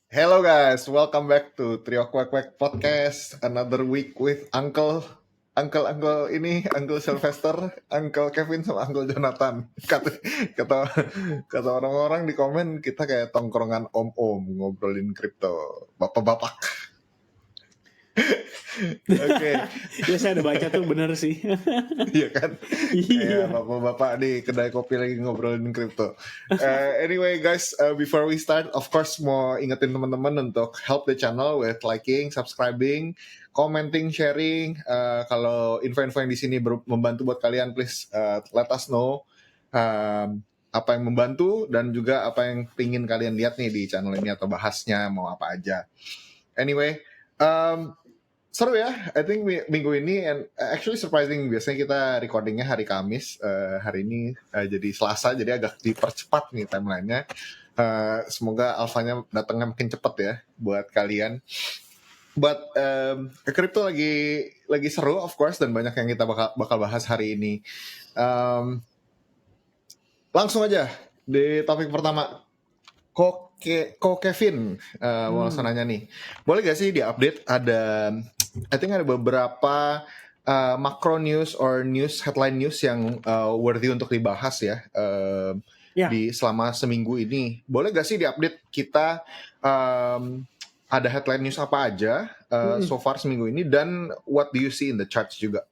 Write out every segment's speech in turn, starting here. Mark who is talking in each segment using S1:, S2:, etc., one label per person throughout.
S1: Hello guys, welcome back to Trio Quack Quack Podcast. Another week with Uncle ini, Uncle Sylvester, Uncle Kevin sama Uncle Jonathan. Kata kata orang-orang di komen kita kayak tongkrongan om-om ngobrolin kripto, bapak-bapak. Oke,
S2: Ya saya ada baca tuh bener sih.
S1: iya kan?
S2: Iya.
S1: Kayak bapak-bapak di kedai kopi lagi ngobrolin kripto. Anyway guys, before we start, of course mau ingetin teman-teman untuk help the channel with liking, subscribing, commenting, sharing. Kalau info-info yang di sini membantu buat kalian, please let us know apa yang membantu dan juga apa yang pingin kalian lihat nih di channel ini atau bahasnya mau apa aja. Anyway, seru ya, I think minggu ini, and actually surprising, biasanya kita recordingnya hari Kamis, hari ini jadi Selasa, jadi agak dipercepat nih timelinenya. Semoga alfanya datangnya makin cepat ya buat kalian. But crypto lagi seru of course, dan banyak yang kita bakal bahas hari ini. Langsung aja di topik pertama. Ko Kevin mau langsung nanya nih, boleh gak sih di-update ada beberapa macro news or headline news yang worthy untuk dibahas ya di selama seminggu ini. Boleh gak sih di-update kita ada headline news apa aja so far seminggu ini, dan what do you see in the charts juga?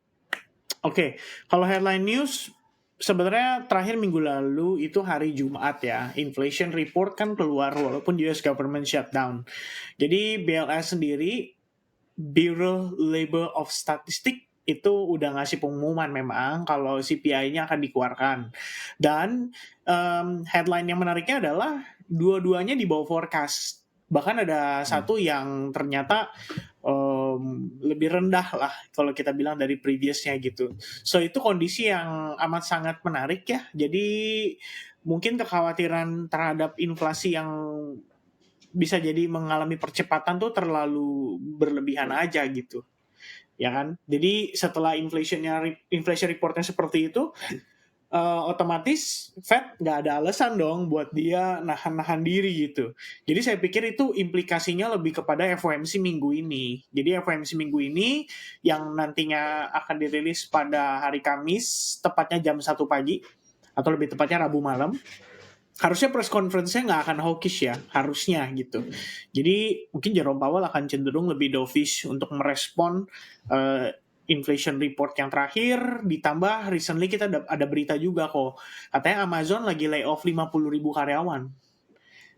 S2: Oke, kalau headline news sebenarnya terakhir minggu lalu itu hari Jumat ya, inflation report kan keluar walaupun US government shutdown. Jadi BLS sendiri, Bureau Labor of Statistics, itu udah ngasih pengumuman memang kalau CPI-nya akan dikeluarkan. Dan headline yang menariknya adalah dua-duanya di bawah forecast. Bahkan ada satu yang ternyata lebih rendah lah kalau kita bilang dari previousnya gitu. So itu kondisi yang amat sangat menarik ya. Jadi mungkin kekhawatiran terhadap inflasi yang bisa jadi mengalami percepatan tuh terlalu berlebihan aja gitu. Ya kan? Jadi setelah inflation reportnya seperti itu, otomatis Fed nggak ada alasan dong buat dia nahan-nahan diri gitu. Jadi saya pikir itu implikasinya lebih kepada FOMC minggu ini. Jadi FOMC minggu ini yang nantinya akan dirilis pada hari Kamis, tepatnya jam 1 pagi, atau lebih tepatnya Rabu malam. Harusnya press conference-nya nggak akan hawkish ya, harusnya gitu. Jadi mungkin Jerome Powell akan cenderung lebih dovish untuk merespon inflation report yang terakhir, ditambah recently kita ada berita juga kok, katanya Amazon lagi layoff 50,000 karyawan.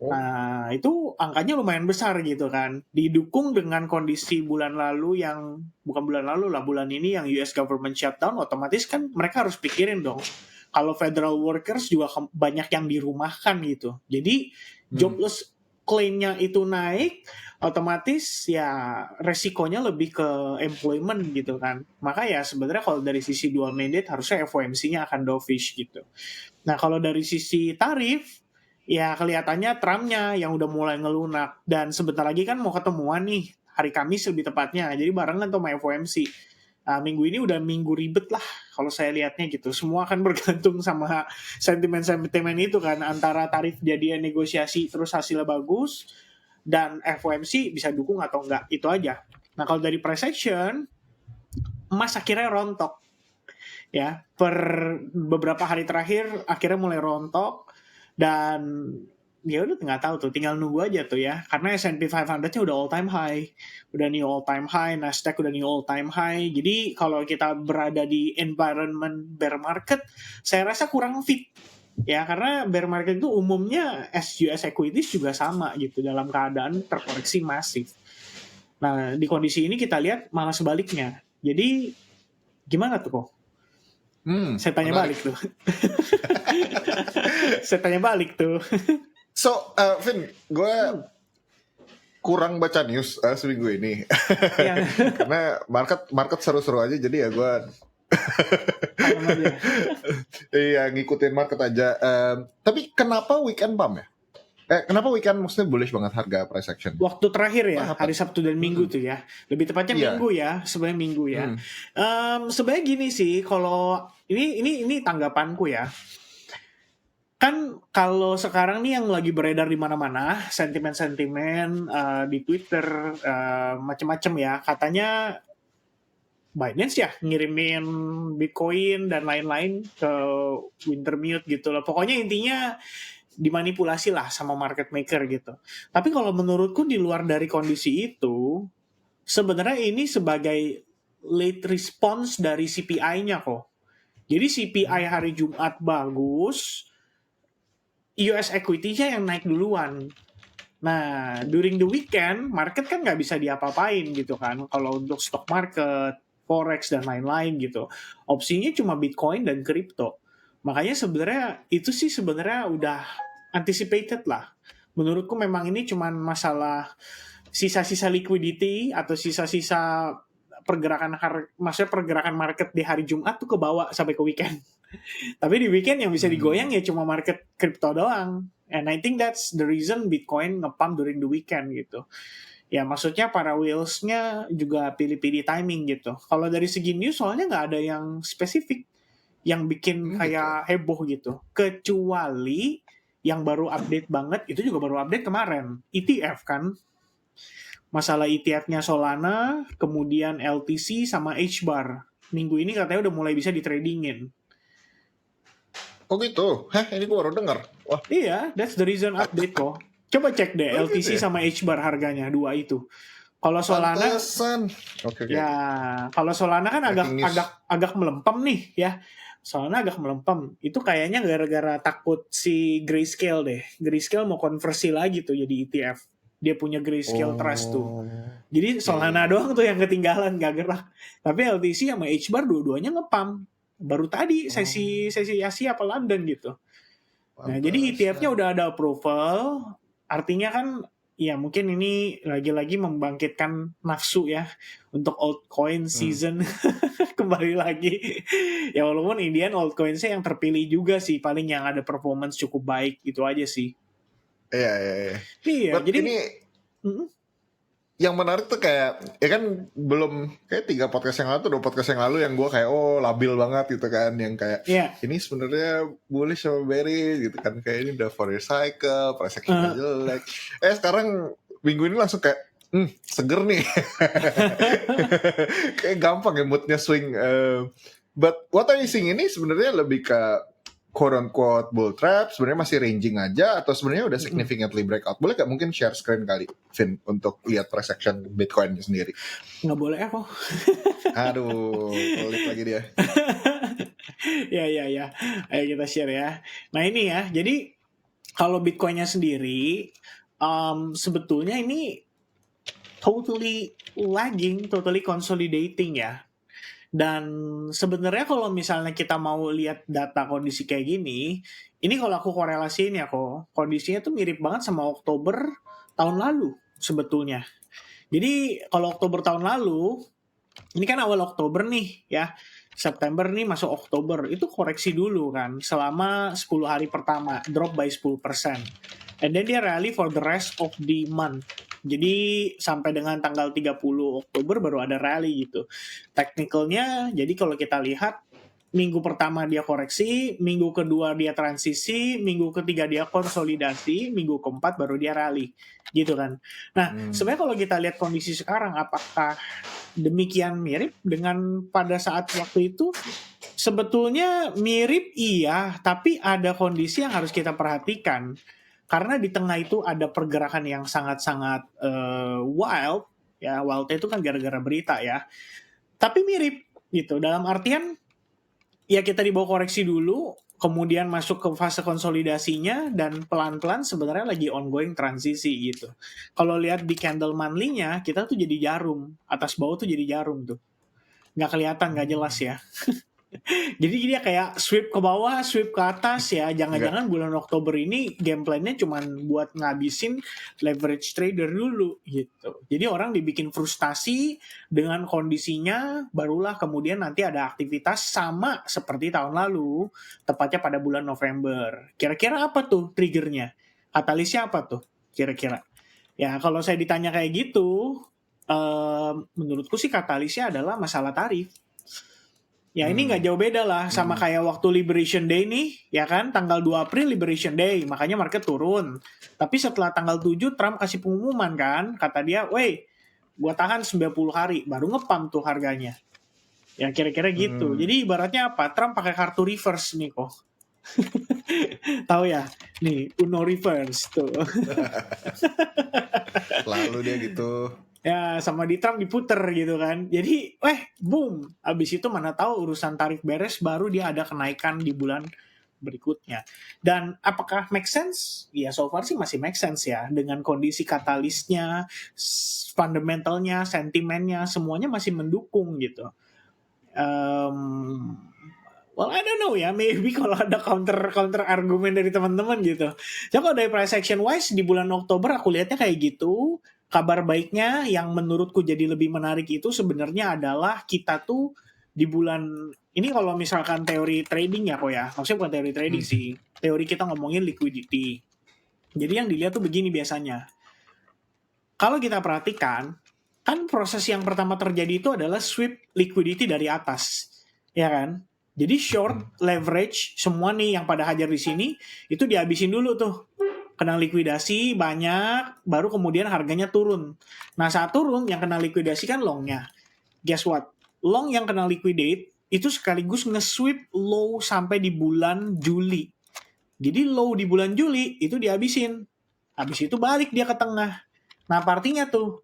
S2: Nah itu angkanya lumayan besar gitu kan, didukung dengan kondisi bulan ini yang US government shutdown, otomatis kan mereka harus pikirin dong, kalau federal workers juga banyak yang dirumahkan gitu, jadi jobless claim-nya itu naik, otomatis ya resikonya lebih ke employment gitu kan. Maka ya sebenarnya kalau dari sisi dual mandate harusnya FOMC-nya akan dovish gitu. Nah kalau dari sisi tarif, ya kelihatannya Trump-nya yang udah mulai ngelunak. Dan sebentar lagi kan mau ketemuan nih, hari Kamis lebih tepatnya. Jadi barengan tuh sama FOMC. Nah, minggu ini udah minggu ribet lah kalau saya lihatnya gitu. Semua akan bergantung sama sentimen-sentimen itu kan. Antara tarif jadian negosiasi terus hasilnya bagus, dan FOMC bisa dukung atau enggak, itu aja. Nah kalau dari price action, emas akhirnya rontok ya, per beberapa hari terakhir akhirnya mulai rontok, dan ya udah nggak tahu tuh, tinggal nunggu aja tuh ya, karena S&P 500-nya udah all time high, udah new all time high, Nasdaq udah new all time high. Jadi kalau kita berada di environment bear market, saya rasa kurang fit ya, karena bear market itu umumnya US equities juga sama gitu, dalam keadaan terkoreksi masif. Nah di kondisi ini kita lihat malah sebaliknya. Jadi gimana tuh kok? Saya tanya balik tuh. Saya tanya balik tuh.
S1: So, Vin, gue kurang baca news seminggu ini. Karena market seru-seru aja, jadi ya gue iya ngikutin market aja. Tapi kenapa weekend pump ya? Kenapa weekend maksudnya bullish banget harga price action?
S2: Waktu terakhir ya, hari Sabtu dan Minggu tuh ya. Lebih tepatnya Minggu ya, sebenarnya Minggu ya. Sebenarnya gini sih, kalau ini tanggapanku ya. Kan kalau sekarang nih yang lagi beredar di mana-mana, sentimen-sentimen di Twitter macam-macam ya, katanya Binance ya ngirimin Bitcoin dan lain-lain ke Wintermute gitu loh. Pokoknya intinya dimanipulasi lah sama market maker gitu. Tapi kalau menurutku di luar dari kondisi itu, sebenarnya ini sebagai late response dari CPI-nya kok. Jadi CPI hari Jumat bagus, US equity-nya yang naik duluan. Nah, during the weekend, market kan nggak bisa diapa-apain gitu kan. Kalau untuk stock market, forex, dan lain-lain gitu. Opsinya cuma Bitcoin dan crypto. Makanya sebenarnya itu sih sebenarnya udah anticipated lah. Menurutku memang ini cuma masalah sisa-sisa liquidity atau sisa-sisa maksudnya pergerakan market di hari Jumat tuh ke bawah sampai ke weekend. Tapi di weekend yang bisa digoyang ya cuma market crypto doang. And I think that's the reason Bitcoin nge-pump during the weekend gitu. Ya maksudnya para whales-nya juga pilih-pilih timing gitu. Kalau dari segi news soalnya nggak ada yang spesifik yang bikin kayak heboh gitu. Kecuali yang baru update banget, itu juga baru update kemarin. ETF kan. Masalah ETF-nya Solana, kemudian LTC sama HBAR. Minggu ini katanya udah mulai bisa ditradingin.
S1: Oh gitu? Hah, ini gue baru dengar. Wah,
S2: Iya, that's the reason update kok. Coba cek deh
S1: oh gitu
S2: LTC
S1: ya?
S2: sama HBAR harganya dua itu. Kalau Solana
S1: Pantesan. Oke.
S2: ya kalau Solana kan agak
S1: Breaking news.
S2: agak agak melempem nih ya. Solana agak melempem. Itu kayaknya gara-gara takut si Grayscale deh. Grayscale mau konversi lagi tuh jadi ETF. Dia punya Grayscale Trust tuh.
S1: Oh.
S2: Jadi Solana
S1: Iya.
S2: doang tuh yang ketinggalan gak gerak. Tapi LTC sama HBAR dua-duanya ngepam. Baru tadi sesi Asia apa London gitu. Nah, jadi ETF-nya
S1: Pantesan.
S2: udah ada approval, artinya kan ya mungkin ini lagi-lagi membangkitkan nafsu ya untuk altcoin season kembali lagi. Ya walaupun Indian altcoin-nya yang terpilih juga sih, paling yang ada performance cukup baik gitu aja sih.
S1: Iya.
S2: Iya,
S1: But
S2: jadi
S1: ini
S2: mm,
S1: yang menarik tuh kayak, ya kan belum, kayak 3 podcast yang lalu tuh 2 podcast yang lalu yang gue kayak, oh labil banget gitu kan. Yang kayak,
S2: ya
S1: ini sebenarnya bullish sama bearish gitu kan. Kayak ini udah 4 year cycle, price action-nya jelek. Sekarang minggu ini langsung kayak, seger nih. Kayak gampang ya moodnya swing. But what are you seeing ini sebenarnya lebih ke quote unquote bull trap, sebenarnya masih ranging aja atau sebenarnya udah significantly breakout? Boleh gak mungkin share screen kali, Vin, untuk lihat price action Bitcoin sendiri?
S2: nggak boleh aku.
S1: Aduh, pelit lagi dia.
S2: Ya. Ayo kita share ya. Nah ini ya, jadi kalau Bitcoin-nya sendiri, sebetulnya ini totally lagging, totally consolidating ya. Dan sebenarnya kalau misalnya kita mau lihat data kondisi kayak gini, ini kalau aku korelasiin ya kok, kondisinya tuh mirip banget sama Oktober tahun lalu sebetulnya. Jadi kalau Oktober tahun lalu, ini kan awal Oktober nih ya, September nih masuk Oktober, itu koreksi dulu kan, selama 10 hari pertama, drop by 10%. And then dia rally for the rest of the month. Jadi sampai dengan tanggal 30 Oktober baru ada rally gitu. Technicalnya, jadi kalau kita lihat, minggu pertama dia koreksi, minggu kedua dia transisi, minggu ketiga dia konsolidasi, minggu keempat baru dia rally. Gitu kan. Nah, sebenarnya kalau kita lihat kondisi sekarang, apakah demikian mirip dengan pada saat waktu itu? Sebetulnya mirip iya, tapi ada kondisi yang harus kita perhatikan. Karena di tengah itu ada pergerakan yang sangat-sangat wild, ya wildnya itu kan gara-gara berita ya. Tapi mirip gitu, dalam artian ya kita dibawa koreksi dulu, kemudian masuk ke fase konsolidasinya, dan pelan-pelan sebenarnya lagi ongoing transisi gitu. Kalau lihat di candle monthly-nya, kita tuh jadi jarum, atas bawah tuh jadi jarum tuh. Nggak kelihatan, nggak jelas ya. Jadi dia kayak sweep ke bawah, sweep ke atas ya. Jangan-jangan bulan Oktober ini game plan-nya cuma buat ngabisin leverage trader dulu gitu. Jadi orang dibikin frustasi dengan kondisinya, barulah kemudian nanti ada aktivitas sama seperti tahun lalu, tepatnya pada bulan November. Kira-kira apa tuh triggernya? Katalisnya apa tuh kira-kira? Ya kalau saya ditanya kayak gitu, menurutku sih katalisnya adalah masalah tarif. Ya ini nggak jauh beda lah sama kayak waktu Liberation Day nih, ya kan? Tanggal 2 April Liberation Day, makanya market turun. Tapi setelah tanggal 7 Trump kasih pengumuman kan, kata dia, "Woi, gua tahan 90 hari, baru ngepam tuh harganya." Ya kira-kira gitu. Jadi ibaratnya apa? Trump pakai kartu reverse nih kok. Tahu ya? Nih, Uno reverse tuh.
S1: Lalu dia gitu.
S2: Ya sama di Trump diputer gitu kan. Jadi boom, abis itu mana tahu urusan tarif beres baru dia ada kenaikan di bulan berikutnya. Dan apakah make sense? Ya so far sih masih make sense ya, dengan kondisi katalisnya, fundamentalnya, sentimennya, semuanya masih mendukung gitu. Well, I don't know ya, maybe kalau ada counter argumen dari teman-teman gitu. Jadi kalau dari price action wise di bulan Oktober aku lihatnya kayak gitu. Kabar baiknya yang menurutku jadi lebih menarik itu sebenarnya adalah kita tuh di bulan ini, kalau misalkan teori trading ya kok ya, maksudnya bukan teori trading sih, teori kita ngomongin liquidity. Jadi yang dilihat tuh begini biasanya. Kalau kita perhatikan, kan proses yang pertama terjadi itu adalah sweep liquidity dari atas, ya kan? Jadi short, leverage, semua nih yang pada hajar di sini itu dihabisin dulu tuh. Kena likuidasi banyak, baru kemudian harganya turun. Nah saat turun yang kena likuidasi kan longnya. Guess what? Long yang kena liquidate itu sekaligus nge-sweep low sampai di bulan Juli. Jadi low di bulan Juli itu dihabisin. Habis itu balik dia ke tengah. Nah artinya tuh,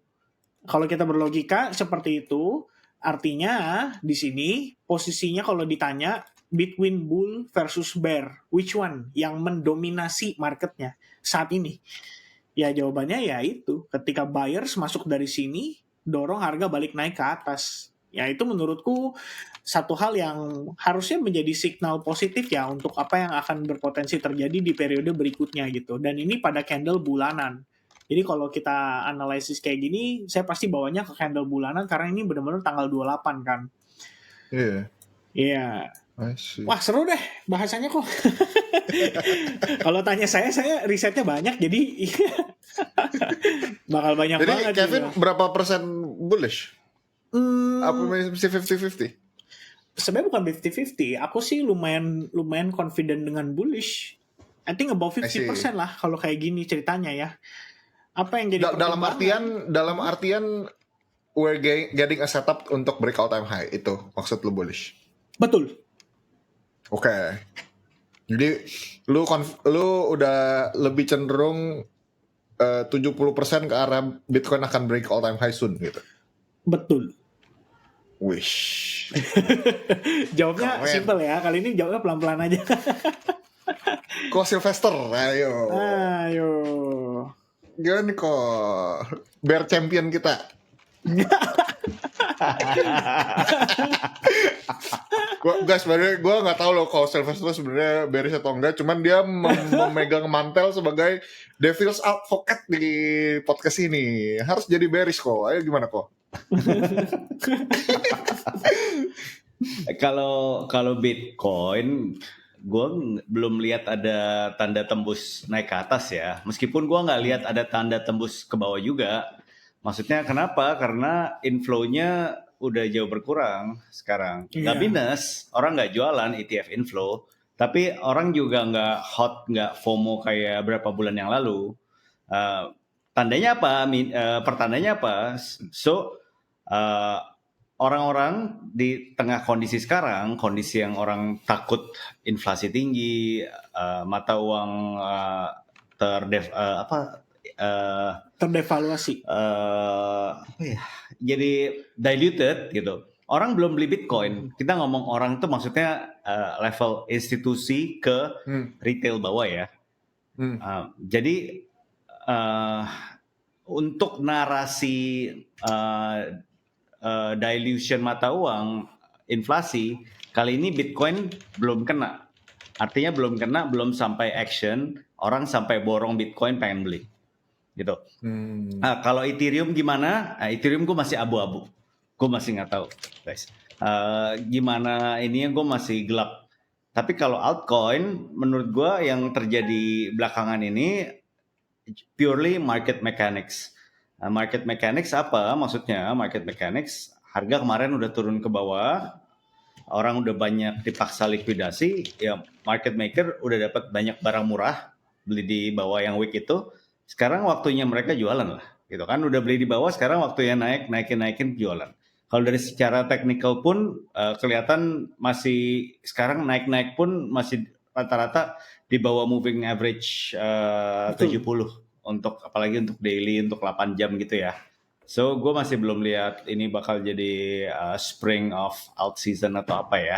S2: kalau kita berlogika seperti itu, artinya di sini posisinya kalau ditanya between bull versus bear, which one yang mendominasi marketnya saat ini? Ya jawabannya ya itu, ketika buyers masuk dari sini, dorong harga balik naik ke atas. Ya itu menurutku satu hal yang harusnya menjadi signal positif ya untuk apa yang akan berpotensi terjadi di periode berikutnya gitu. Dan ini pada candle bulanan. Jadi kalau kita analisis kayak gini, saya pasti bawanya ke candle bulanan karena ini benar-benar tanggal 28 kan.
S1: Iya.
S2: Iya.
S1: I see.
S2: Wah seru deh bahasanya kok. Kalau tanya saya risetnya banyak jadi bakal banyak
S1: Jadi
S2: banget.
S1: Kevin
S2: gitu.
S1: berapa persen bullish? Apa masih 50-50?
S2: Sebenarnya bukan 50-50. Aku sih lumayan confident dengan bullish. I think about 50% lah kalau kayak gini ceritanya ya. Apa yang jadi
S1: dalam artian we're getting a setup untuk break all time high, itu maksud lu bullish?
S2: Betul.
S1: Oke. Jadi lu udah lebih cenderung 70% ke arah Bitcoin akan break all time high soon gitu.
S2: Betul.
S1: Wish.
S2: Jawabnya simple ya. Kali ini jawabnya pelan-pelan aja.
S1: Kok Sylvester? Ayo. Gimana kok bear champion kita? Guys, sebenarnya gue nggak tahu loh kalau Sylvester sebenarnya bearish atau enggak. Cuman dia memegang mantel sebagai devil's advocate di podcast ini. Harus jadi bearish kok. Ayo gimana kok?
S3: Kalau Bitcoin, gue belum lihat ada tanda tembus naik ke atas ya. Meskipun gue nggak lihat ada tanda tembus ke bawah juga. Maksudnya kenapa? Karena inflow-nya udah jauh berkurang sekarang. Nggak minus, orang nggak jualan ETF inflow. Tapi orang juga nggak hot, nggak FOMO kayak berapa bulan yang lalu. Tandanya apa? Pertandanya apa? So, orang-orang di tengah kondisi sekarang, kondisi yang orang takut inflasi tinggi, mata uang
S2: terdevaluasi.
S3: Jadi diluted gitu. Orang belum beli Bitcoin. Kita ngomong orang itu maksudnya level institusi ke retail bawah ya. Jadi untuk narasi dilution mata uang, inflasi, kali ini Bitcoin belum kena. Artinya belum sampai action, orang sampai borong Bitcoin pengen beli. Gitu. Kalau Ethereum gimana? Ethereum gue masih abu-abu. Gue masih nggak tahu, guys. Gimana ini yang gue masih gelap. Tapi kalau altcoin, menurut gue yang terjadi belakangan ini purely market mechanics. Market mechanics apa? Maksudnya market mechanics, harga kemarin udah turun ke bawah, orang udah banyak dipaksa likuidasi, ya market maker udah dapat banyak barang murah, beli di bawah yang weak itu, sekarang waktunya mereka jualan lah, gitu kan, udah beli di bawah, sekarang waktunya naikin jualan. Kalau dari secara teknikal pun kelihatan masih sekarang naik pun masih rata-rata di bawah moving average 70 untuk apalagi untuk daily untuk 8 jam gitu ya. So gue masih belum lihat ini bakal jadi spring of out season atau apa ya.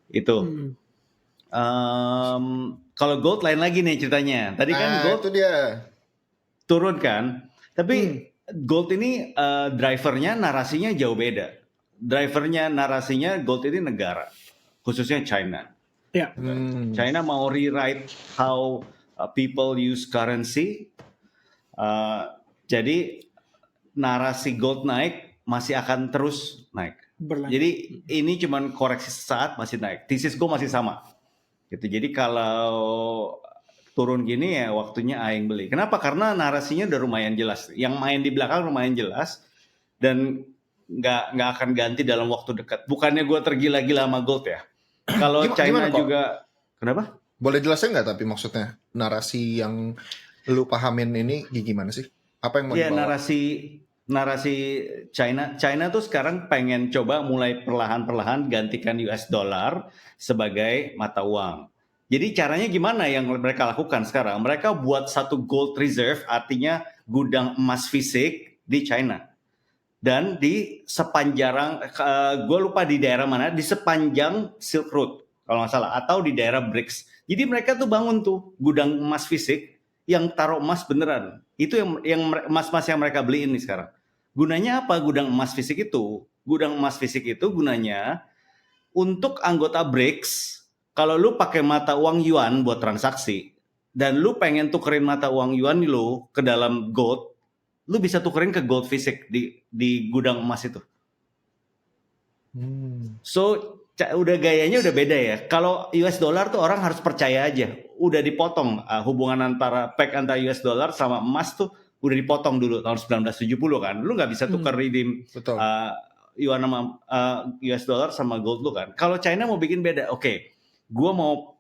S3: Itu. Kalau gold lain lagi nih ceritanya. Tadi kan gold
S1: itu dia
S3: turun kan. Tapi gold ini drivernya narasinya jauh beda. Drivernya narasinya gold ini negara, khususnya China.
S2: Ya.
S3: China mau rewrite how people use currency. Jadi narasi gold naik masih akan terus naik.
S2: Berlanjut.
S3: Jadi ini cuman koreksi sesaat masih naik. Thesis gue masih sama. Gitu. Jadi kalau turun gini ya waktunya aing beli. Kenapa? Karena narasinya udah lumayan jelas. Yang main di belakang lumayan jelas dan nggak akan ganti dalam waktu dekat. Bukannya gue tergila-gila sama gold ya. Kalau China juga, kenapa?
S1: Boleh jelasin nggak tapi maksudnya narasi yang lu pahamin ini gimana sih? Apa yang mau dibawa?
S3: Narasi China tuh sekarang pengen coba mulai perlahan-perlahan gantikan US dollar sebagai mata uang. Jadi caranya gimana yang mereka lakukan sekarang? Mereka buat satu gold reserve, artinya gudang emas fisik di China. Dan di sepanjang, gue lupa di daerah mana, di sepanjang Silk Road kalau nggak salah, atau di daerah BRICS. Jadi mereka tuh bangun tuh gudang emas fisik yang taruh emas beneran. Itu yang emas-emas yang mereka beliin nih sekarang. Gunanya apa gudang emas fisik itu? Gudang emas fisik itu gunanya untuk anggota BRICS. Kalau lu pakai mata uang yuan buat transaksi dan lu pengen tukerin mata uang yuan lu ke dalam gold, lu bisa tukerin ke gold fisik di gudang emas itu. So udah gayanya udah beda ya. Kalau US dollar tuh orang harus percaya aja. Udah dipotong hubungan antara peg antara US dollar sama emas tuh udah dipotong dulu tahun 1970 kan. Lu nggak bisa tukar redeem yuan sama US dollar sama gold lu kan. Kalau China mau bikin beda, oke. Gue mau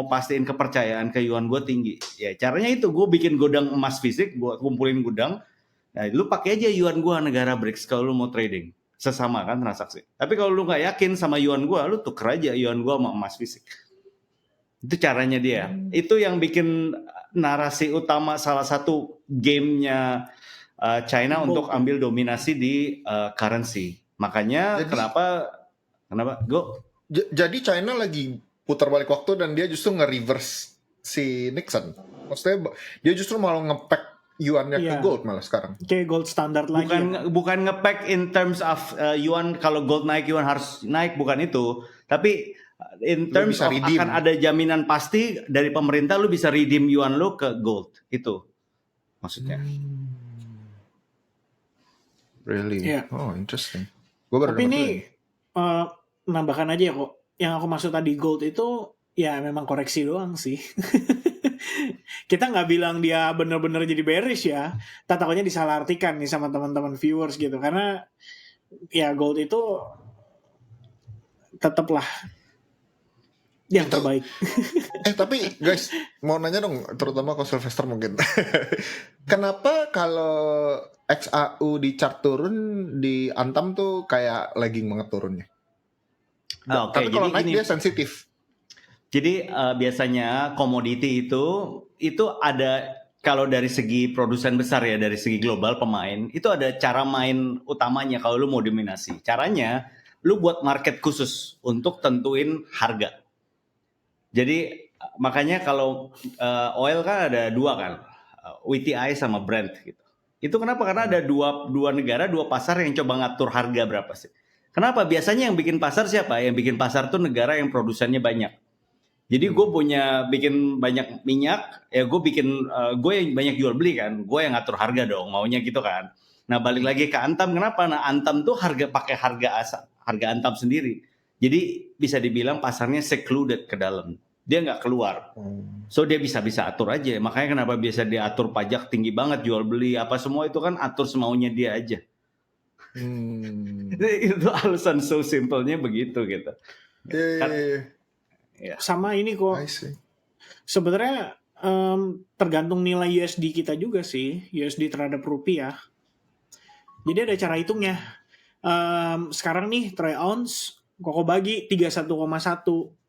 S3: pastiin kepercayaan ke yuan gue tinggi. Ya caranya itu gue bikin gudang emas fisik, gue kumpulin gudang. Nah, lu pakai aja yuan gue negara BRICS kalau lu mau trading. Sesama kan transaksi. Tapi kalau lu nggak yakin sama yuan gua, lu tuker aja yuan gua sama emas fisik. Itu caranya dia. Itu yang bikin narasi utama salah satu gamenya China untuk ambil dominasi di currency. Makanya kenapa?
S1: Jadi China lagi putar balik waktu dan dia justru nge-reverse si Nixon. Maksudnya dia justru malah nge-pack yuannya ke gold malah sekarang.
S2: Kayak gold standar lagi.
S3: Bukan nge-pack in terms of yuan, kalau gold naik yuan harus naik, bukan itu. Tapi in terms of akan ada jaminan pasti dari pemerintah lu bisa redeem yuan lu ke gold. Itu maksudnya.
S1: Really? Oh, interesting.
S2: Tapi ini nambahkan aja ya kok. Yang aku maksud tadi gold itu ya memang koreksi doang sih. Kita nggak bilang dia benar-benar jadi bearish ya. Takutnya disalahartikan nih sama teman-teman viewers gitu. Karena ya gold itu tetaplah yang terbaik.
S1: Tapi guys, mau nanya dong, terutama ke Sylvester mungkin. Kenapa kalau XAU di chart turun, di Antam tuh kayak lagging banget turunnya? Tapi kalau naik dia sensitif.
S3: Jadi biasanya komoditi itu ada, kalau dari segi produsen besar ya, dari segi global pemain, itu ada cara main utamanya kalau lu mau dominasi. Caranya, lu buat market khusus untuk tentuin harga. Jadi makanya kalau oil kan ada dua kan, WTI sama Brent gitu. Itu kenapa? Karena ada dua negara, dua pasar yang coba ngatur harga berapa sih. Kenapa? Biasanya yang bikin pasar siapa? Yang bikin pasar tuh negara yang produsennya banyak. Jadi gue bikin banyak minyak, ya gue yang banyak jual beli kan, gue yang ngatur harga dong, maunya gitu kan. Nah balik lagi ke Antam, kenapa? Nah Antam tuh pakai harga Antam sendiri. Jadi bisa dibilang pasarnya secluded ke dalam, dia nggak keluar. So dia bisa atur aja. Makanya kenapa biasa dia atur pajak tinggi banget, jual beli apa semua itu kan atur semaunya dia aja. Itu alasan so simpelnya begitu gitu.
S1: Yeah.
S2: Sama ini kok.
S1: I see.
S2: Sebenarnya tergantung nilai USD kita juga sih, USD terhadap rupiah. Jadi ada cara hitungnya. Sekarang nih troy ounce Koko bagi 31,1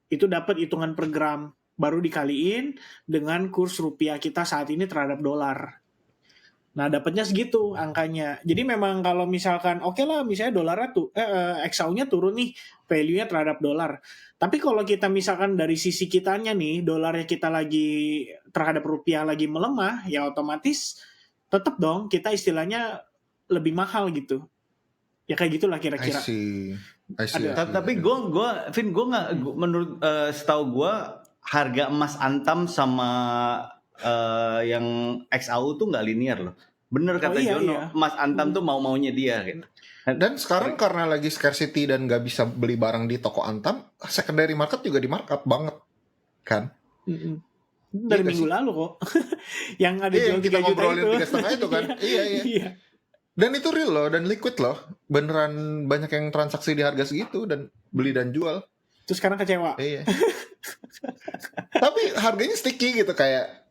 S2: itu dapat hitungan per gram, baru dikaliin dengan kurs rupiah kita saat ini terhadap dolar. Nah, dapatnya segitu angkanya. Jadi memang kalau misalkan oke lah misalnya dolarnya tuh XAU-nya turun nih, value-nya terhadap dolar. Tapi kalau kita misalkan dari sisi kitanya nih, dolarnya kita lagi terhadap rupiah lagi melemah, ya otomatis tetap dong kita istilahnya lebih mahal gitu. Ya kayak gitulah kira-kira.
S1: I see.
S3: Tapi gue nggak, menurut setahu gue harga emas Antam sama yang XAU tuh nggak linear loh. Bener kata Jono, emas Antam tuh mau-maunya dia gitu.
S1: Dan sekarang karena lagi scarcity dan nggak bisa beli barang di toko Antam, secondary market juga di markup banget, kan?
S2: Dari minggu lalu kok, yang ada jual 3
S1: kita
S2: juta
S1: ngobrolin
S2: itu.
S1: 3,5 itu kan? Iya. Dan itu real loh, dan liquid loh. Beneran banyak yang transaksi di harga segitu dan beli dan jual.
S2: Terus sekarang kecewa.
S1: Iya. Tapi harganya sticky gitu kayak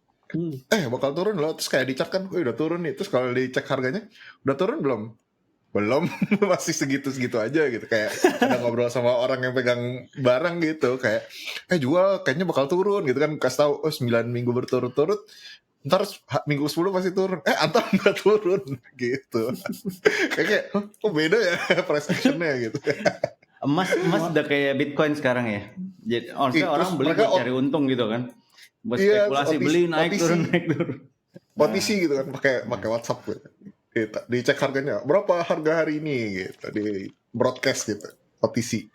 S1: bakal turun loh. Terus kayak dicek kan, udah turun nih. Terus kalau dicek harganya, udah turun belum? Belum. Masih segitu-segitu aja gitu. Kayak ada ngobrol sama orang yang pegang barang gitu. Kayak, jual kayaknya bakal turun gitu kan. Kasih tahu 9 minggu berturut-turut. Ntar minggu 10 pasti turun. Antam nggak turun gitu. Kayak beda ya price actionnya gitu.
S3: Emas udah kayak Bitcoin sekarang ya. Jadi orang beli buat cari untung gitu kan. Buat spekulasi beli naik turun.
S1: OTC gitu kan pakai WhatsApp gitu. Dicek harganya berapa harga hari ini gitu di broadcast gitu. OTC.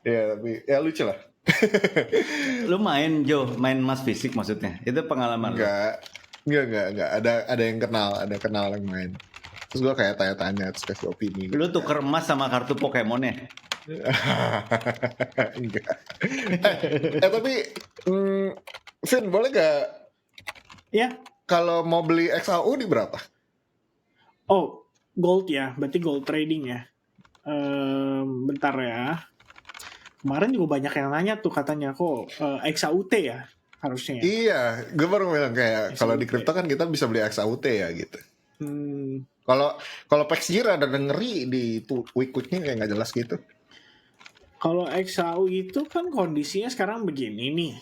S1: Ya tapi ya lucu lah.
S3: Lu main emas fisik maksudnya? Itu pengalaman lu?
S1: Enggak. Ada yang kenal yang main. Terus gue kayak tanya-tanya terus kasih opini.
S3: Lu tuker emas sama kartu Pokemon ya?
S1: Enggak. Tapi Vin boleh gak?
S2: Ya.
S1: Kalau mau beli XAU di berapa?
S2: Oh, gold ya. Berarti gold trading ya. Bentar ya. Kemarin juga banyak yang nanya tuh katanya kok XAUT ya harusnya.
S1: Iya, gue baru bilang kayak kalau di kripto kan kita bisa beli XAUT ya gitu. Kalau PEXJIR ada ngeri di wikutnya kayak nggak jelas gitu.
S2: Kalau XAU itu kan kondisinya sekarang begini nih,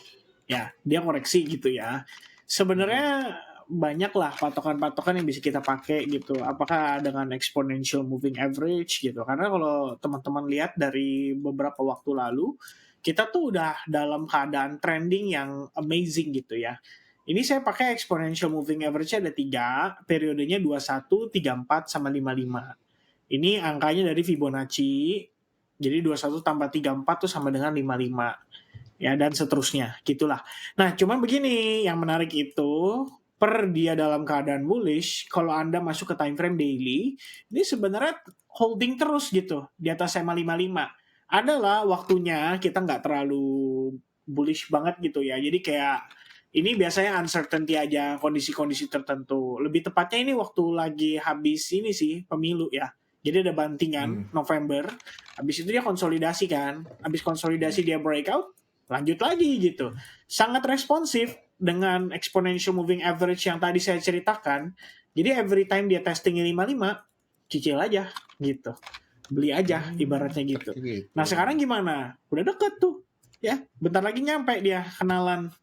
S2: ya dia koreksi gitu ya. Sebenarnya banyak lah patokan-patokan yang bisa kita pakai gitu. Apakah dengan exponential moving average gitu? Karena kalau teman-teman lihat dari beberapa waktu lalu, kita tuh udah dalam keadaan trending yang amazing gitu ya. Ini saya pakai exponential moving average ada 3, periodenya 21, 34, sama 55. Ini angkanya dari Fibonacci, jadi 21 tambah 34 tuh sama dengan 55. Ya, dan seterusnya, gitulah. Nah, cuman begini, yang menarik itu, per dia dalam keadaan bullish, kalau Anda masuk ke time frame daily, ini sebenarnya holding terus gitu, di atas SMA 55. Adalah waktunya kita nggak terlalu bullish banget gitu ya. Jadi kayak ini biasanya uncertainty aja, kondisi-kondisi tertentu. Lebih tepatnya ini waktu lagi habis ini sih pemilu ya. Jadi ada bantingan November. Habis itu dia konsolidasi kan. Habis konsolidasi dia breakout, lanjut lagi gitu. Sangat responsif dengan exponential moving average yang tadi saya ceritakan. Jadi every time dia testing 55, cicil aja gitu. Beli aja ibaratnya gitu. Nah sekarang gimana? Udah deket tuh ya, bentar lagi nyampe dia kenalan.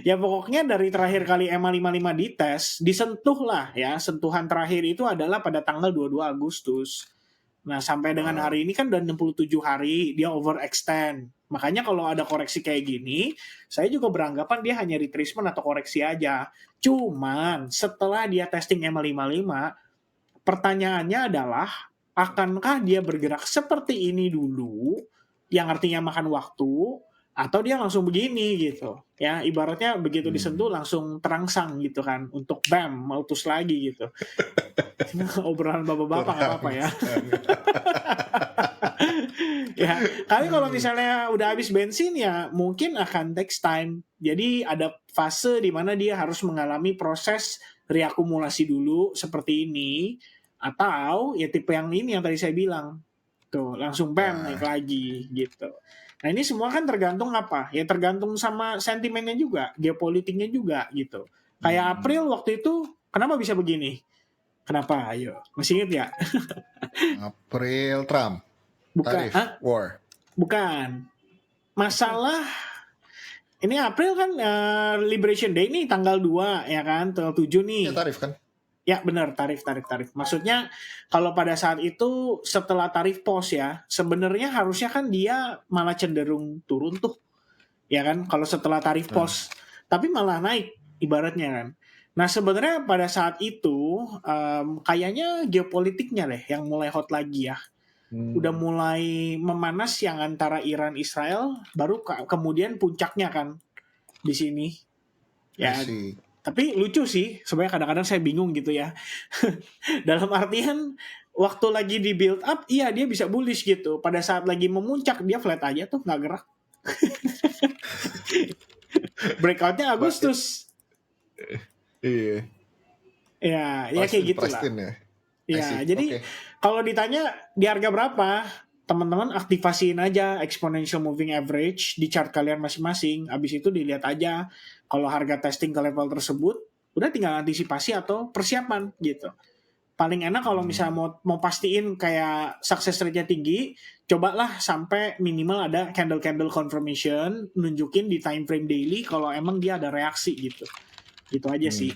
S2: Ya pokoknya dari terakhir kali EMA 55 dites, disentuh lah ya, sentuhan terakhir itu adalah pada tanggal 22 Agustus. Nah sampai dengan hari ini kan udah 67 hari dia overextend. Makanya kalau ada koreksi kayak gini, saya juga beranggapan dia hanya retracement atau koreksi aja. Cuman setelah dia testing EMA 55, pertanyaannya adalah, akankah dia bergerak seperti ini dulu, yang artinya makan waktu, atau dia langsung begini gitu. Ya, ibaratnya begitu disentuh langsung terangsang gitu kan, untuk bam, meletus lagi gitu. Obrolan bapak-bapak nggak apa-apa ya. Ya, tapi kalau misalnya udah habis bensin ya mungkin akan takes time. Jadi ada fase di mana dia harus mengalami proses reakumulasi dulu seperti ini. atau ya tipe yang ini yang tadi saya bilang tuh langsung bam
S1: Nah.
S2: naik lagi gitu. Nah ini semua kan tergantung apa? Ya tergantung sama sentimennya juga, geopolitiknya juga gitu. Kayak April waktu itu kenapa bisa begini? Kenapa? Ayo, masih inget ya?
S1: April Trump,
S2: Bukan,
S1: tarif, war.
S2: bukan. Masalah ini April kan Liberation Day nih tanggal 2 ya kan, tanggal 7 nih.
S1: Ya tarif kan?
S2: Ya benar, tarif. Maksudnya kalau pada saat itu setelah tarif pos ya, sebenarnya harusnya kan dia malah cenderung turun tuh. Ya kan, kalau setelah tarif pos. Tapi malah naik ibaratnya kan. Nah sebenarnya pada saat itu kayaknya geopolitiknya deh yang mulai hot lagi ya. Udah mulai memanas yang antara Iran Israel, baru kemudian puncaknya kan di sini. Ya,
S1: I see.
S2: tapi lucu sih, sebenarnya kadang-kadang saya bingung gitu ya. Dalam artian waktu lagi di build up, iya dia bisa bullish gitu. Pada saat lagi memuncak dia flat aja tuh nggak gerak. Breakoutnya Agustus.
S1: Iya.
S2: Ya
S1: Price
S2: kayak
S1: in,
S2: gitu
S1: price
S2: lah.
S1: in ya. I
S2: Ya,
S1: see.
S2: jadi
S1: Oke.
S2: kalau ditanya di harga berapa, teman-teman aktifasiin aja exponential moving average di chart kalian masing-masing. Abis itu dilihat aja kalau harga testing ke level tersebut, udah tinggal antisipasi atau persiapan gitu. Paling enak kalau misalnya mau pastiin kayak success rate-nya tinggi, cobalah sampai minimal ada candle confirmation, nunjukin di time frame daily kalau emang dia ada reaksi gitu. Gitu aja sih.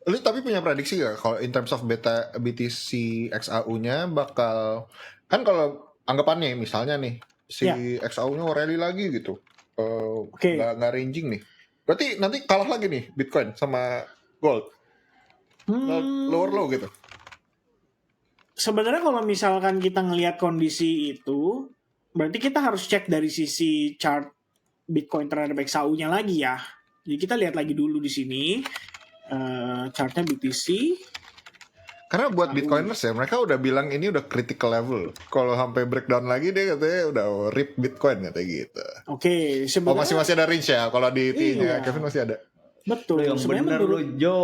S1: Lu tapi punya prediksi gak kalau in terms of BTC XAU-nya bakal, kan kalau anggapannya misalnya nih si
S2: Ya.
S1: XAU-nya rally lagi gitu,
S2: Oke.
S1: nggak ranging nih, berarti nanti kalah lagi nih Bitcoin sama Gold, lower low gitu.
S2: Sebenarnya kalau misalkan kita ngelihat kondisi itu, berarti kita harus cek dari sisi chart Bitcoin terhadap XAU-nya lagi ya. Jadi kita lihat lagi dulu di sini chartnya BTC.
S1: Karena buat Bitcoiners ya, mereka udah bilang ini udah critical level. Kalau sampai breakdown lagi dia katanya udah rip Bitcoin katanya gitu.
S2: Oke,
S1: Oh masih ada range ya? Kalau di T-nya
S2: Iya.
S1: Kevin masih ada.
S2: Betul.
S3: Lu yang bener lu Jo.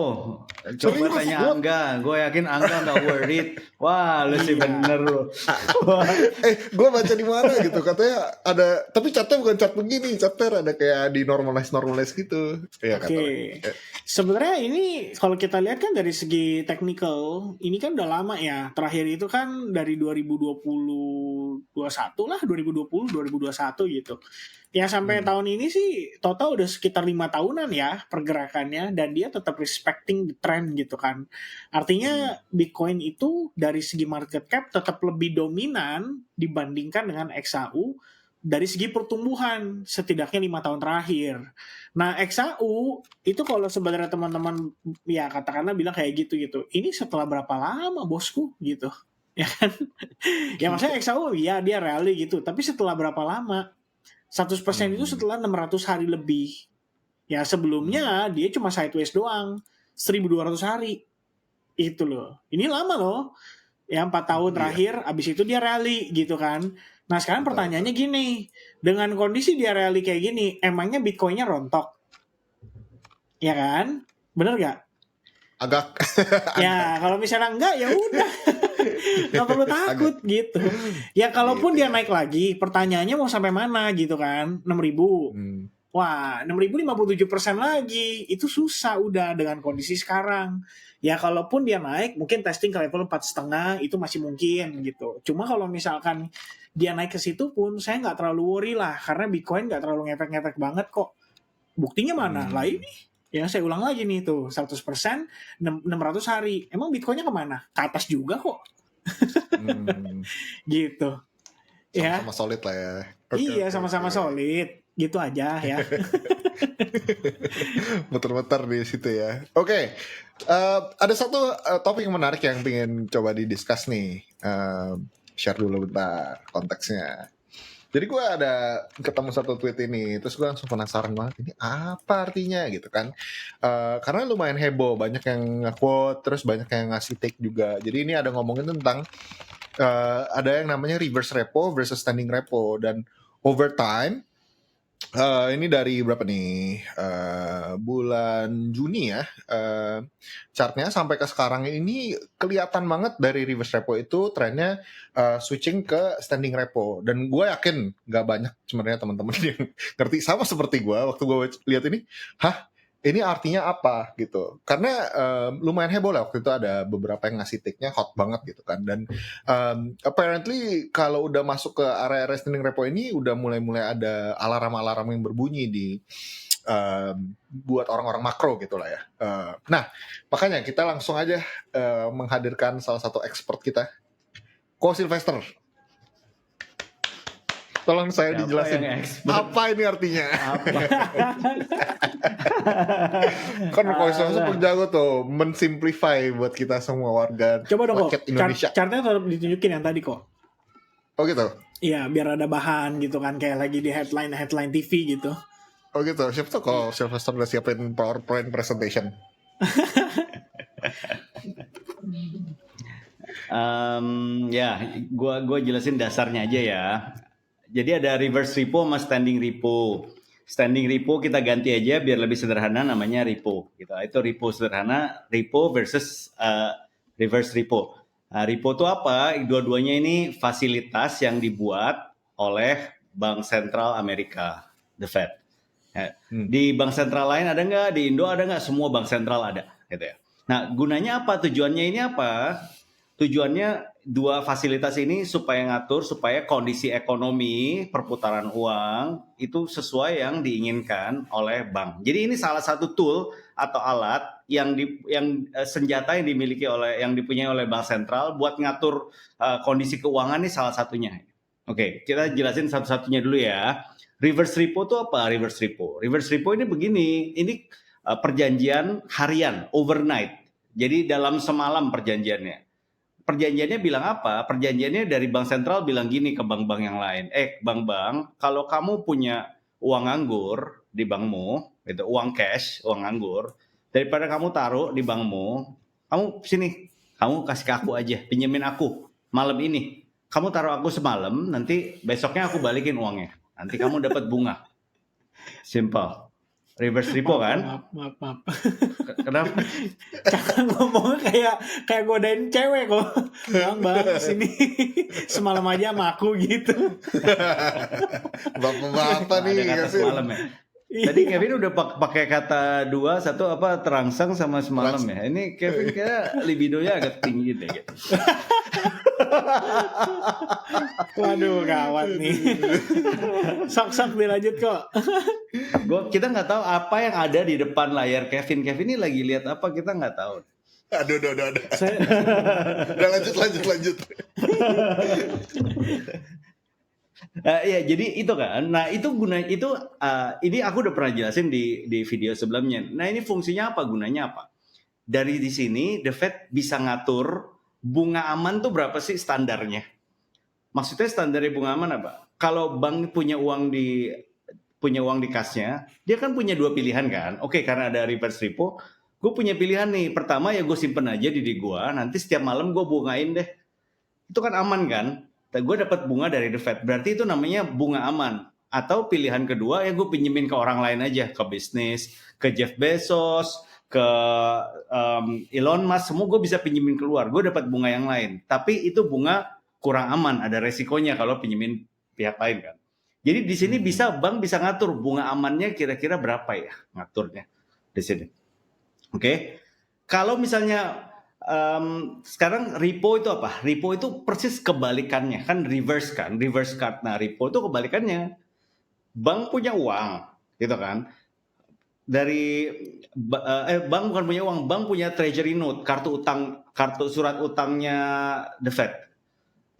S3: Coba
S1: Serius,
S3: tanya
S1: gua-
S3: Angga. Gue yakin Angga gak worried. Wah lu sih
S2: Iya.
S3: bener lu.
S1: Gue baca di mana gitu katanya ada, tapi chartnya bukan chart begini, chartnya ada kayak di normalize gitu. Iya
S2: Oke.
S1: kata.
S2: Sebenarnya ini kalau kita lihat kan dari segi technical, ini kan udah lama ya. Terakhir itu kan dari 2021 lah, 2020, 2021 gitu. Ya sampai tahun ini sih total udah sekitar 5 tahunan ya pergerakannya, dan dia tetap respecting the trend gitu kan. Artinya Bitcoin itu dari segi market cap tetap lebih dominan dibandingkan dengan XAU dari segi pertumbuhan setidaknya 5 tahun terakhir. Nah XAU itu kalau sebenarnya teman-teman ya katakanlah bilang kayak gitu. Ini setelah berapa lama bosku gitu. Ya kan? Ya maksudnya XAU ya dia rally gitu, tapi setelah berapa lama? 100% itu setelah 600 hari lebih. Ya sebelumnya dia cuma sideways doang. 1200 hari. Itu loh. Ini lama loh. Ya 4 tahun terakhir abis itu dia rally gitu kan. Nah sekarang pertanyaannya gini. Dengan kondisi dia rally kayak gini, emangnya Bitcoin-nya rontok? Ya kan? Bener gak?
S1: Agak.
S2: Ya kalau misalnya enggak ya udah. Gak perlu takut gitu. Ya kalaupun dia naik lagi, pertanyaannya mau sampai mana gitu kan? 6.000. Wah, 6.057% lagi. Itu susah udah dengan kondisi sekarang. Ya kalaupun dia naik, mungkin testing ke level 4,5 itu masih mungkin gitu. Cuma kalau misalkan dia naik ke situ pun, saya nggak terlalu worry lah. Karena Bitcoin nggak terlalu ngefek-ngefek banget kok. Buktinya mana? Lah ini. Ya saya ulang lagi nih tuh 100% 600 hari. Emang Bitcoinnya kemana? Ke atas juga kok. Gitu.
S1: Sama-sama solid lah ya.
S2: Iya sama-sama solid. Gitu aja ya.
S1: Muter-muter di situ ya. Oke. Ada satu topik yang menarik yang pengen coba didiskus nih. Share dulu bentar konteksnya. Jadi gue ada ketemu satu tweet ini, terus gue langsung penasaran banget ini apa artinya gitu kan? Karena lumayan heboh, banyak yang nge-quote, terus banyak yang ngasih take juga. Jadi ini ada ngomongin tentang ada yang namanya reverse repo versus standing repo, dan over time Ini dari berapa nih? Bulan Juni ya. Chartnya sampai ke sekarang ini kelihatan banget dari reverse repo itu trennya switching ke standing repo. Dan gue yakin nggak banyak sebenarnya teman-teman yang ngerti sama seperti gue waktu gue lihat ini. Hah? Ini artinya apa gitu? Karena lumayan heboh lah waktu itu, ada beberapa yang ngasih take-nya hot banget gitu kan. Dan apparently kalau udah masuk ke area standing repo ini udah mulai ada alarm-alarm yang berbunyi di buat orang-orang makro gitu lah ya. Nah, makanya kita langsung aja menghadirkan salah satu expert kita, Ko Sylvester. Tolong saya
S3: Siapa
S1: dijelasin
S3: yang expert?
S1: apa ini artinya.
S3: Apa?
S1: Kan Ko Sylvester jago tuh mensimplify buat kita semua warga
S2: Coba dong kok,
S1: rakyat Indonesia.
S2: chartnya tetap ditunjukin yang tadi kok.
S1: Oh gitu.
S2: Iya, biar ada bahan gitu kan, kayak lagi di headline TV gitu.
S1: Oh gitu. Siapa tuh kalau Sylvester udah siapin PowerPoint presentation?
S3: Ya, gua jelasin dasarnya aja ya. Jadi ada reverse repo sama standing repo. Standing repo kita ganti aja biar lebih sederhana, namanya repo. Gitu. Itu repo sederhana, repo versus reverse repo. Repo itu apa? Dua-duanya ini fasilitas yang dibuat oleh Bank Sentral Amerika, the Fed. Ya. Di bank sentral lain ada nggak? Di Indo ada nggak? Semua bank sentral ada. Gitu ya. Nah, gunanya apa? Tujuannya ini apa? Tujuannya dua fasilitas ini supaya ngatur supaya kondisi ekonomi perputaran uang itu sesuai yang diinginkan oleh bank. Jadi ini salah satu tool atau alat yang senjata yang dimiliki yang dipunyai oleh bank sentral buat ngatur kondisi keuangan, ini salah satunya. Oke, kita jelasin satu-satunya dulu ya. Reverse repo itu apa? Reverse repo. Reverse repo ini begini, ini perjanjian harian, overnight. Jadi dalam semalam perjanjiannya. Perjanjiannya bilang apa? Perjanjiannya dari bank sentral bilang gini ke bank-bank yang lain. Bank-bank, kalau kamu punya uang nganggur di bankmu, gitu, uang cash, uang nganggur, daripada kamu taruh di bankmu, kamu sini, kamu kasih ke aku aja, pinjemin aku malam ini. Kamu taruh aku semalam, nanti besoknya aku balikin uangnya. Nanti kamu dapat bunga. Simple. Reverse repo kan?
S2: Maaf.
S3: Kenapa?
S2: Jangan ngomongnya kayak godain cewek kok. Bang, sini semalam aja sama aku gitu.
S1: Bapak-bapak nih.
S3: Ada kata semalam ya. Tadi Kevin udah pakai kata dua, satu apa, terangsang sama semalam ya. Ini Kevin kayak libidonya agak tinggi deh gitu.
S2: Waduh, gawat nih. Sok-sok dilanjut kok.
S3: Kita nggak tahu apa yang ada di depan layar Kevin. Kevin ini lagi lihat apa, kita nggak tahu.
S1: Aduh. Udah lanjut.
S3: Ya, jadi itu kan. Nah, itu guna itu ini aku udah pernah jelasin di video sebelumnya. Nah, ini fungsinya apa? Gunanya apa? Dari di sini The Fed bisa ngatur bunga aman tuh berapa sih standarnya? Maksudnya standarnya bunga aman apa? Kalau bank punya uang di kasnya, dia kan punya dua pilihan kan. Oke, karena ada reverse repo, gue punya pilihan nih. Pertama ya gue simpen aja di gue, nanti setiap malam gue bungain deh. Itu kan aman kan? Gue dapat bunga dari The Fed, berarti itu namanya bunga aman. Atau pilihan kedua ya gue pinjemin ke orang lain aja, ke bisnis, ke Jeff Bezos, ke Elon Musk, semua gue bisa pinjemin keluar. Gue dapat bunga yang lain, tapi itu bunga kurang aman, ada resikonya kalau pinjemin pihak lain kan. Jadi di sini bank bisa ngatur bunga amannya kira-kira berapa ya ngaturnya di sini. Oke. Kalau misalnya sekarang repo itu apa? Repo itu persis kebalikannya, kan reverse card. Nah, repo itu kebalikannya. Bank punya uang, gitu kan? Bank bukan punya uang, bank punya treasury note, kartu surat utangnya The Fed.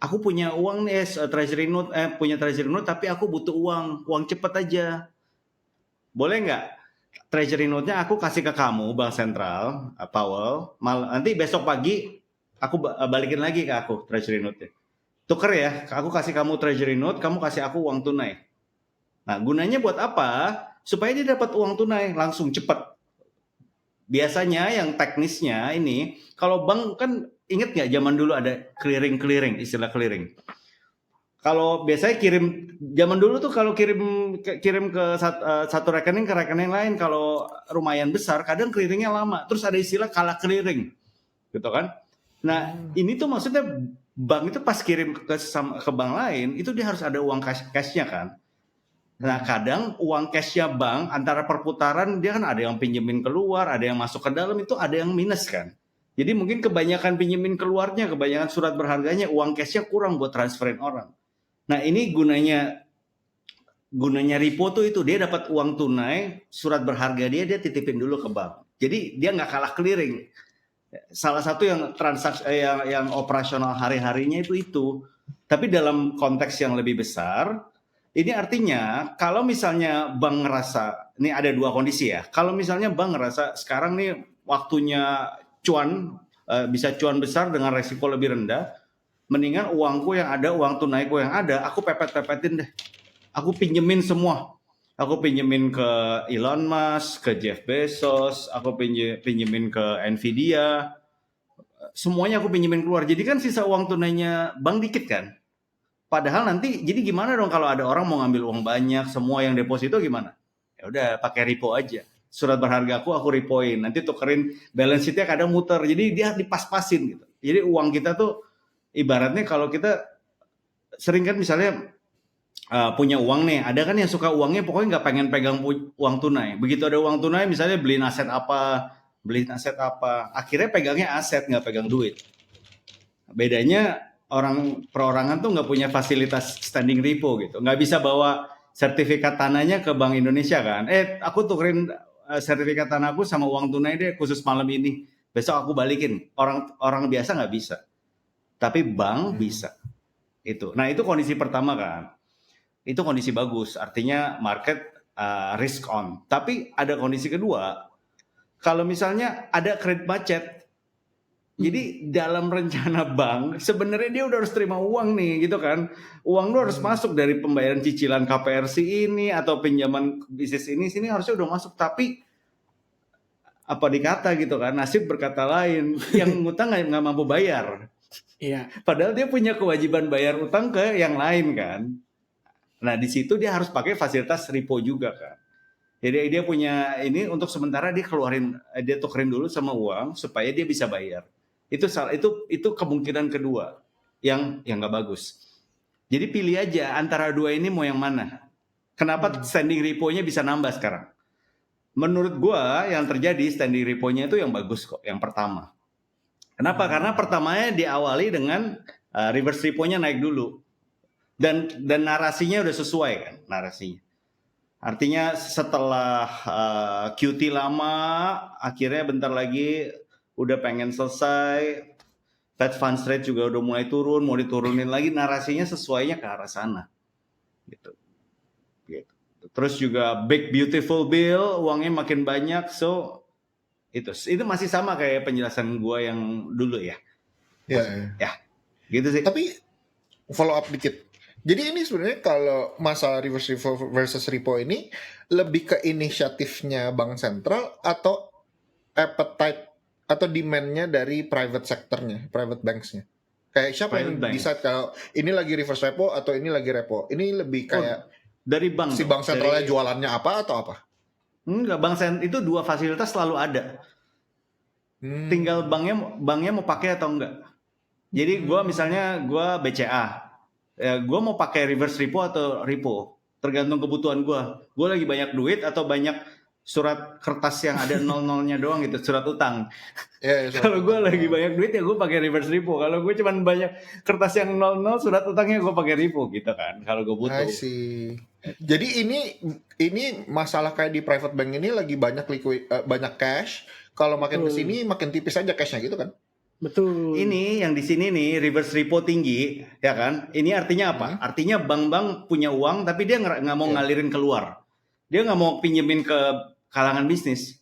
S3: Aku punya uang nih, punya treasury note, tapi aku butuh uang cepet aja. Boleh nggak? Treasury note-nya aku kasih ke kamu, Bank Sentral, Powell. Nanti besok pagi aku balikin lagi ke aku treasury note-nya. Tuker ya, aku kasih kamu treasury note, kamu kasih aku uang tunai. Nah, gunanya buat apa? Supaya dia dapat uang tunai langsung cepat. Biasanya yang teknisnya ini, kalau bank kan inget nggak zaman dulu ada clearing, istilah clearing. Kalau biasanya zaman dulu tuh kalau kirim kirim ke satu rekening ke rekening lain kalau lumayan besar, kadang clearingnya lama. Terus ada istilah kalah clearing, gitu kan? Nah, ini tuh maksudnya bank itu pas kirim ke bank lain, itu dia harus ada uang cashnya kan. Nah, kadang uang cashnya bank antara perputaran dia kan ada yang pinjemin keluar, ada yang masuk ke dalam, itu ada yang minus kan. Jadi mungkin kebanyakan pinjemin keluarnya, kebanyakan surat berharganya, uang cashnya kurang buat transferin orang. Nah, ini gunanya repo tuh itu, dia dapat uang tunai, surat berharga dia titipin dulu ke bank. Jadi dia nggak kalah clearing. Salah satu yang transaksi yang operasional hari-harinya itu. Tapi dalam konteks yang lebih besar, ini artinya kalau misalnya bank ngerasa, ini ada dua kondisi ya. Kalau misalnya bank ngerasa sekarang nih waktunya cuan, bisa cuan besar dengan resiko lebih rendah, mendingan uangku yang ada, uang tunaiku yang ada, aku pepet-pepetin deh. Aku pinjemin semua. Aku pinjemin ke Elon Musk, ke Jeff Bezos, aku pinjemin ke Nvidia. Semuanya aku pinjemin keluar. Jadi kan sisa uang tunainya bank dikit kan. Padahal nanti, jadi gimana dong kalau ada orang mau ngambil uang banyak, semua yang deposito gimana? Ya udah pakai repo aja. Surat berharga aku repoin. Nanti tukerin balance sheet-nya kadang muter. Jadi dia dipas-pasin gitu. Jadi uang kita tuh ibaratnya kalau kita sering kan misalnya punya uang nih, ada kan yang suka uangnya pokoknya nggak pengen pegang uang tunai. Begitu ada uang tunai misalnya beliin aset apa, akhirnya pegangnya aset nggak pegang duit. Bedanya orang perorangan tuh nggak punya fasilitas standing repo gitu, nggak bisa bawa sertifikat tanahnya ke Bank Indonesia kan. Aku tukerin sertifikat tanahku sama uang tunai deh khusus malam ini, besok aku balikin. Orang biasa nggak bisa, tapi bank bisa. Itu. Nah itu kondisi pertama kan. Itu kondisi bagus, artinya market risk on. Tapi ada kondisi kedua, kalau misalnya ada kredit macet, jadi dalam rencana bank sebenarnya dia udah harus terima uang nih, gitu kan? Uang lu harus masuk dari pembayaran cicilan KPRC ini atau pinjaman bisnis ini, sini harusnya udah masuk. Tapi apa dikata gitu kan? Nasib berkata lain, yang ngutang nggak mampu bayar.
S2: Iya.
S3: Padahal dia punya kewajiban bayar utang ke yang lain kan. Nah di situ dia harus pakai fasilitas repo juga kan. Jadi dia punya ini untuk sementara dia tukerin dulu sama uang supaya dia bisa bayar. Itu kemungkinan kedua yang nggak bagus. Jadi pilih aja antara dua ini mau yang mana. Kenapa standing repo-nya bisa nambah sekarang? Menurut gua yang terjadi standing repo-nya itu yang bagus kok, yang pertama. Kenapa? Karena pertamanya diawali dengan reverse repo-nya naik dulu. Dan narasinya udah sesuai kan narasinya. Artinya setelah QT lama, akhirnya bentar lagi udah pengen selesai, Fed funds rate juga udah mulai turun, mau diturunin lagi, narasinya sesuainya ke arah sana. Gitu. Terus juga big beautiful bill, uangnya makin banyak, so itu masih sama kayak penjelasan gua yang dulu ya. Ya, gitu sih.
S1: Tapi follow up dikit. Jadi ini sebenarnya kalau masalah reverse repo versus repo ini lebih ke inisiatifnya bank sentral atau appetite atau demand-nya dari private sector-nya, private banks-nya. Kayak siapa yang decide kalau ini lagi reverse repo atau ini lagi repo? Ini lebih kayak
S3: dari bank.
S1: Si bank sentralnya jualannya apa atau apa?
S3: Enggak, itu dua fasilitas selalu ada. Tinggal banknya mau pakai atau enggak. Jadi misalnya gue BCA. Gue mau pakai reverse repo atau repo, tergantung kebutuhan gue. Gue lagi banyak duit atau banyak surat kertas yang ada nol-nolnya doang gitu, surat utang. Kalau gue lagi banyak duit ya gue pakai reverse repo. Kalau gue cuman banyak kertas yang nol-nol, surat utangnya gue pakai repo gitu kan. Kalau gue butuh.
S1: I see. Jadi ini masalah kayak di private bank ini lagi banyak banyak cash. Kalau makin kesini makin tipis aja cashnya gitu kan?
S2: Betul.
S3: Ini yang di sini nih reverse repo tinggi, ya kan? Ini artinya apa? Artinya bank-bank punya uang, tapi dia nggak mau ngalirin keluar. Dia nggak mau pinjemin ke kalangan bisnis.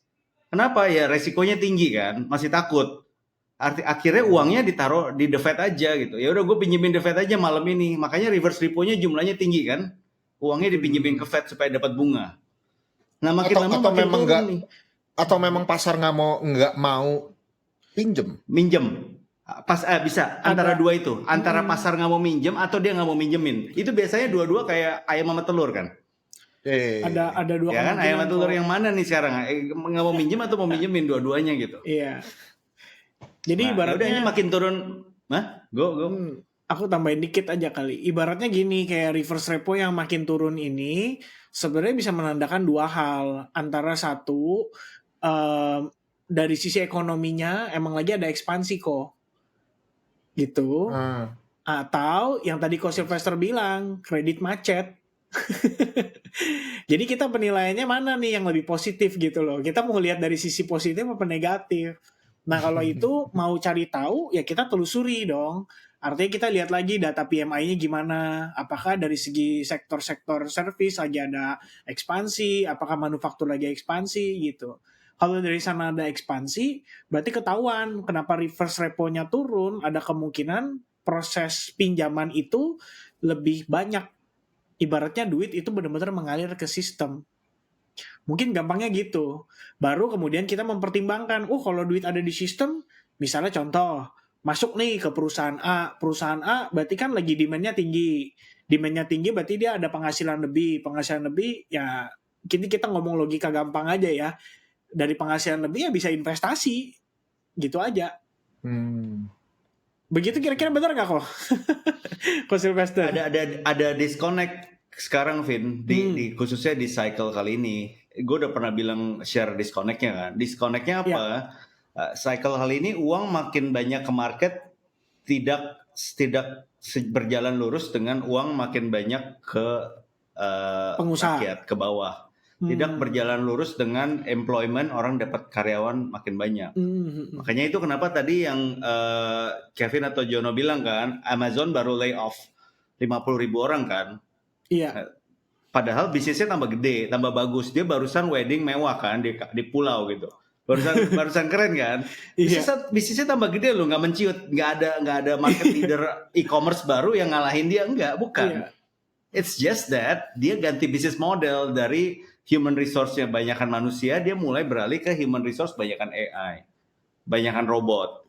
S3: Kenapa? Ya resikonya tinggi kan, masih takut. Akhirnya uangnya ditaruh di The Fed aja gitu. Ya udah gue pinjemin The Fed aja malam ini. Makanya reverse repo-nya jumlahnya tinggi kan? Uangnya dipinjemin ke Fed supaya dapat bunga. Nah makin lama makin
S1: memang
S3: turun nih.
S1: Atau memang pasar nggak mau
S3: minjem bisa antara dua itu, antara pasar nggak mau minjem atau dia nggak mau minjemin. Itu biasanya dua-dua kayak ayam sama telur kan.
S2: Ada dua
S3: Ya kan,
S2: kemungkinan.
S3: ayam atau telur yang mana nih sekarang? Nggak mau minjem atau mau minjemin dua-duanya gitu?
S2: Iya. Jadi
S3: Nah,
S2: ibaratnya
S3: yaudah, ini makin turun. Go.
S2: aku tambahin dikit aja kali. Ibaratnya gini, kayak reverse repo yang makin turun ini sebenarnya bisa menandakan dua hal. Antara satu, dari sisi ekonominya emang lagi ada ekspansi kok. Gitu. Atau yang tadi Ko Sylvester bilang, kredit macet. Jadi kita penilaiannya mana nih yang lebih positif gitu loh. Kita mau lihat dari sisi positif apa negatif. Nah kalau itu mau cari tahu ya kita telusuri dong. Artinya kita lihat lagi data PMI-nya gimana. Apakah dari segi sektor-sektor service lagi ada ekspansi, apakah manufaktur lagi ekspansi gitu. Kalau dari sana ada ekspansi, berarti ketahuan kenapa reverse repo-nya turun, ada kemungkinan proses pinjaman itu lebih banyak. Ibaratnya duit itu benar-benar mengalir ke sistem. Mungkin gampangnya gitu. Baru kemudian kita mempertimbangkan, kalau duit ada di sistem, misalnya contoh, masuk nih ke perusahaan A berarti kan lagi demand-nya tinggi. Demand-nya tinggi berarti dia ada penghasilan lebih ya kini kita ngomong logika gampang aja ya. Dari penghasilan lebih ya bisa investasi. Gitu aja. Begitu kira-kira benar nggak kok? Ko Sylvester.
S3: Ada disconnect sekarang, Vin, di khususnya di cycle kali ini. Gue udah pernah bilang share disconnect-nya kan. Disconnect-nya apa? Cycle kali ini uang makin banyak ke market, tidak berjalan lurus dengan uang makin banyak ke
S2: pengusaha,
S3: rakyat, ke bawah. Tidak berjalan lurus dengan employment, orang dapat karyawan makin banyak. Makanya itu kenapa tadi yang Kevin atau Jono bilang kan, Amazon baru lay off 50.000 orang kan.
S2: Iya.
S3: Padahal bisnisnya tambah gede, tambah bagus. Dia barusan wedding mewah kan di pulau gitu. Barusan keren kan. Bisnisnya tambah gede loh, nggak menciut, nggak ada market leader e-commerce baru yang ngalahin dia, bukan. It's just that dia ganti bisnis model dari human resource-nya banyakan manusia, dia mulai beralih ke human resource banyakan AI, banyakan robot.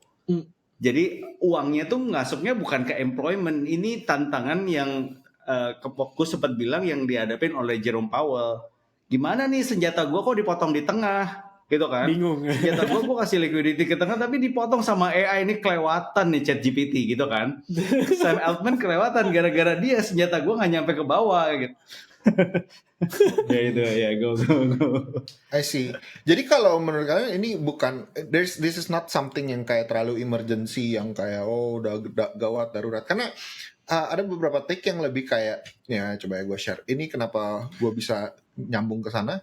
S3: Jadi uangnya tuh ngasuknya bukan ke employment. Ini tantangan yang gue sempat bilang yang dihadapin oleh Jerome Powell. Gimana nih senjata gue kok dipotong di tengah, gitu kan?
S2: Bingung.
S3: Senjata gue kasih liquidity ke tengah, tapi dipotong sama AI, ini kelewatan nih ChatGPT, gitu kan? Sam Altman kelewatan gara-gara dia senjata gue nggak nyampe ke bawah, gitu. Ya itu ya go.
S1: I see. Jadi kalau menurut kalian ini bukan this is not something yang kayak terlalu emergency yang kayak udah gawat darurat, karena ada beberapa take yang lebih kayak ya coba ya gue share. Ini kenapa gue bisa nyambung ke sana.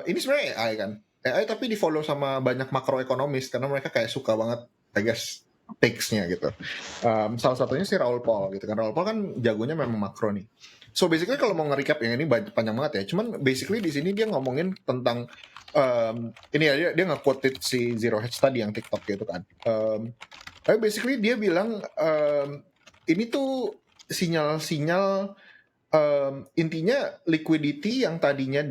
S1: Ini sebenarnya AI kan. AI tapi di follow sama banyak makroekonomis karena mereka kayak suka banget I guess takes-nya gitu. Salah satunya si Raoul Pal gitu kan. Raoul Pal kan jagonya memang makro nih. So basically kalau mau nge-recap yang ini panjang banget ya. Cuman basically di sini dia ngomongin tentang ini ya dia nge-quoted si Zero Hedge tadi yang TikTok gitu kan. Tapi basically dia bilang ini tuh sinyal-sinyal intinya liquidity yang tadinya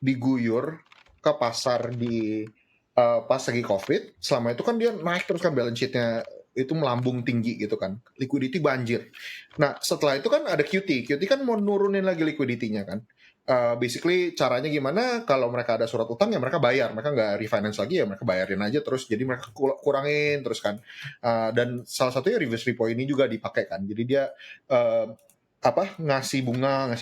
S1: diguyur ke pasar di pas lagi COVID, selama itu kan dia naik terus kan balance sheet-nya itu melambung tinggi gitu kan, liquidity banjir. Nah setelah itu kan ada QT kan mau nurunin lagi liquidity-nya kan. Basically caranya gimana, kalau mereka ada surat utang ya mereka bayar, mereka nggak refinance lagi ya mereka bayarin aja terus, jadi mereka kurangin terus kan. Dan salah satunya reverse repo ini juga dipakai kan, jadi dia ngasih bunga.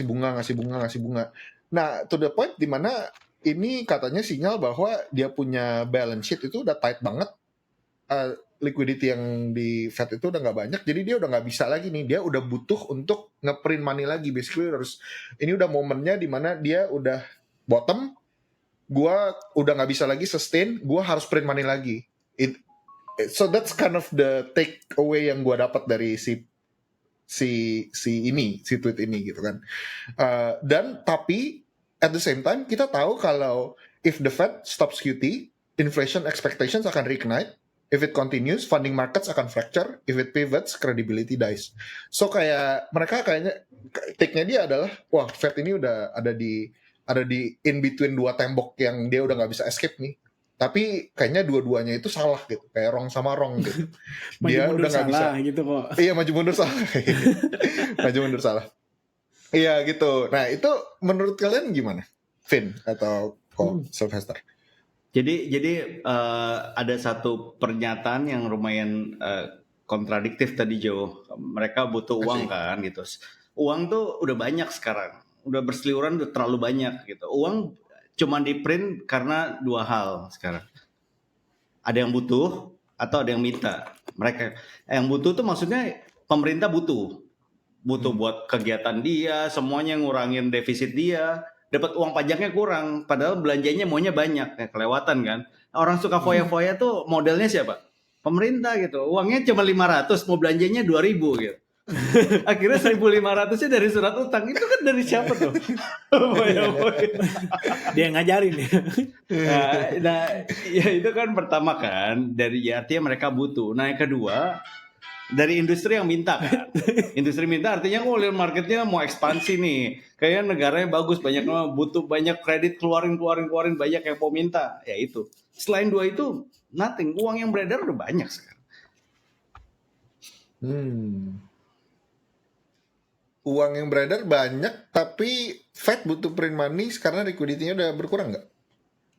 S1: Nah to the point dimana ini katanya sinyal bahwa dia punya balance sheet itu udah tight banget, liquidity yang di Fed itu udah nggak banyak, jadi dia udah nggak bisa lagi nih, dia udah butuh untuk ngeprint money lagi. Basically ini udah momennya dimana dia udah bottom, gua udah nggak bisa lagi sustain, gua harus print money lagi. So that's kind of the take away yang gua dapat dari si tweet ini gitu kan. Dan tapi at the same time kita tahu kalau if the Fed stops QT, inflation expectations akan reignite. If it continues, funding markets akan fracture. If it pivots, credibility dies. So kayak mereka kayaknya take-nya dia adalah, wah Fed ini udah ada di in between dua tembok yang dia udah nggak bisa escape nih. Tapi kayaknya dua-duanya itu salah gitu, kayak wrong sama wrong gitu. Dia udah nggak bisa
S2: gitu kok.
S1: Iya, maju mundur salah. Maju mundur salah. Iya gitu. Nah itu menurut kalian gimana? Vin atau Sylvester?
S3: Jadi ada satu pernyataan yang lumayan kontradiktif tadi Joe. Mereka butuh uang kan gitu. Uang tuh udah banyak sekarang. Udah berseliweran udah terlalu banyak gitu. Uang cuma di print karena dua hal sekarang. Ada yang butuh atau ada yang minta. Mereka yang butuh tuh maksudnya pemerintah butuh buat kegiatan dia, semuanya ngurangin defisit dia, dapat uang pajaknya kurang, padahal belanjanya maunya banyak, kayak kelewatan kan. Orang suka foya-foya tuh modelnya siapa? Pemerintah gitu. Uangnya cuma 500, mau belanjanya 2.000 gitu. Akhirnya 1.500-nya dari surat utang. Itu kan dari siapa tuh? Foya-foya.
S2: Dia ngajarin ya.
S3: Nah, ya itu kan pertama kan, dari ya artinya mereka butuh. Nah, yang kedua, dari industri yang minta kan. Industri minta artinya lihat marketnya mau ekspansi nih. Kayaknya negaranya bagus, banyak butuh banyak kredit keluarin banyak yang mau minta. Ya itu. Selain dua itu nothing. Uang yang beredar udah banyak sekarang.
S1: Uang yang beredar banyak, tapi Fed butuh print money karena liquidity-nya udah berkurang nggak?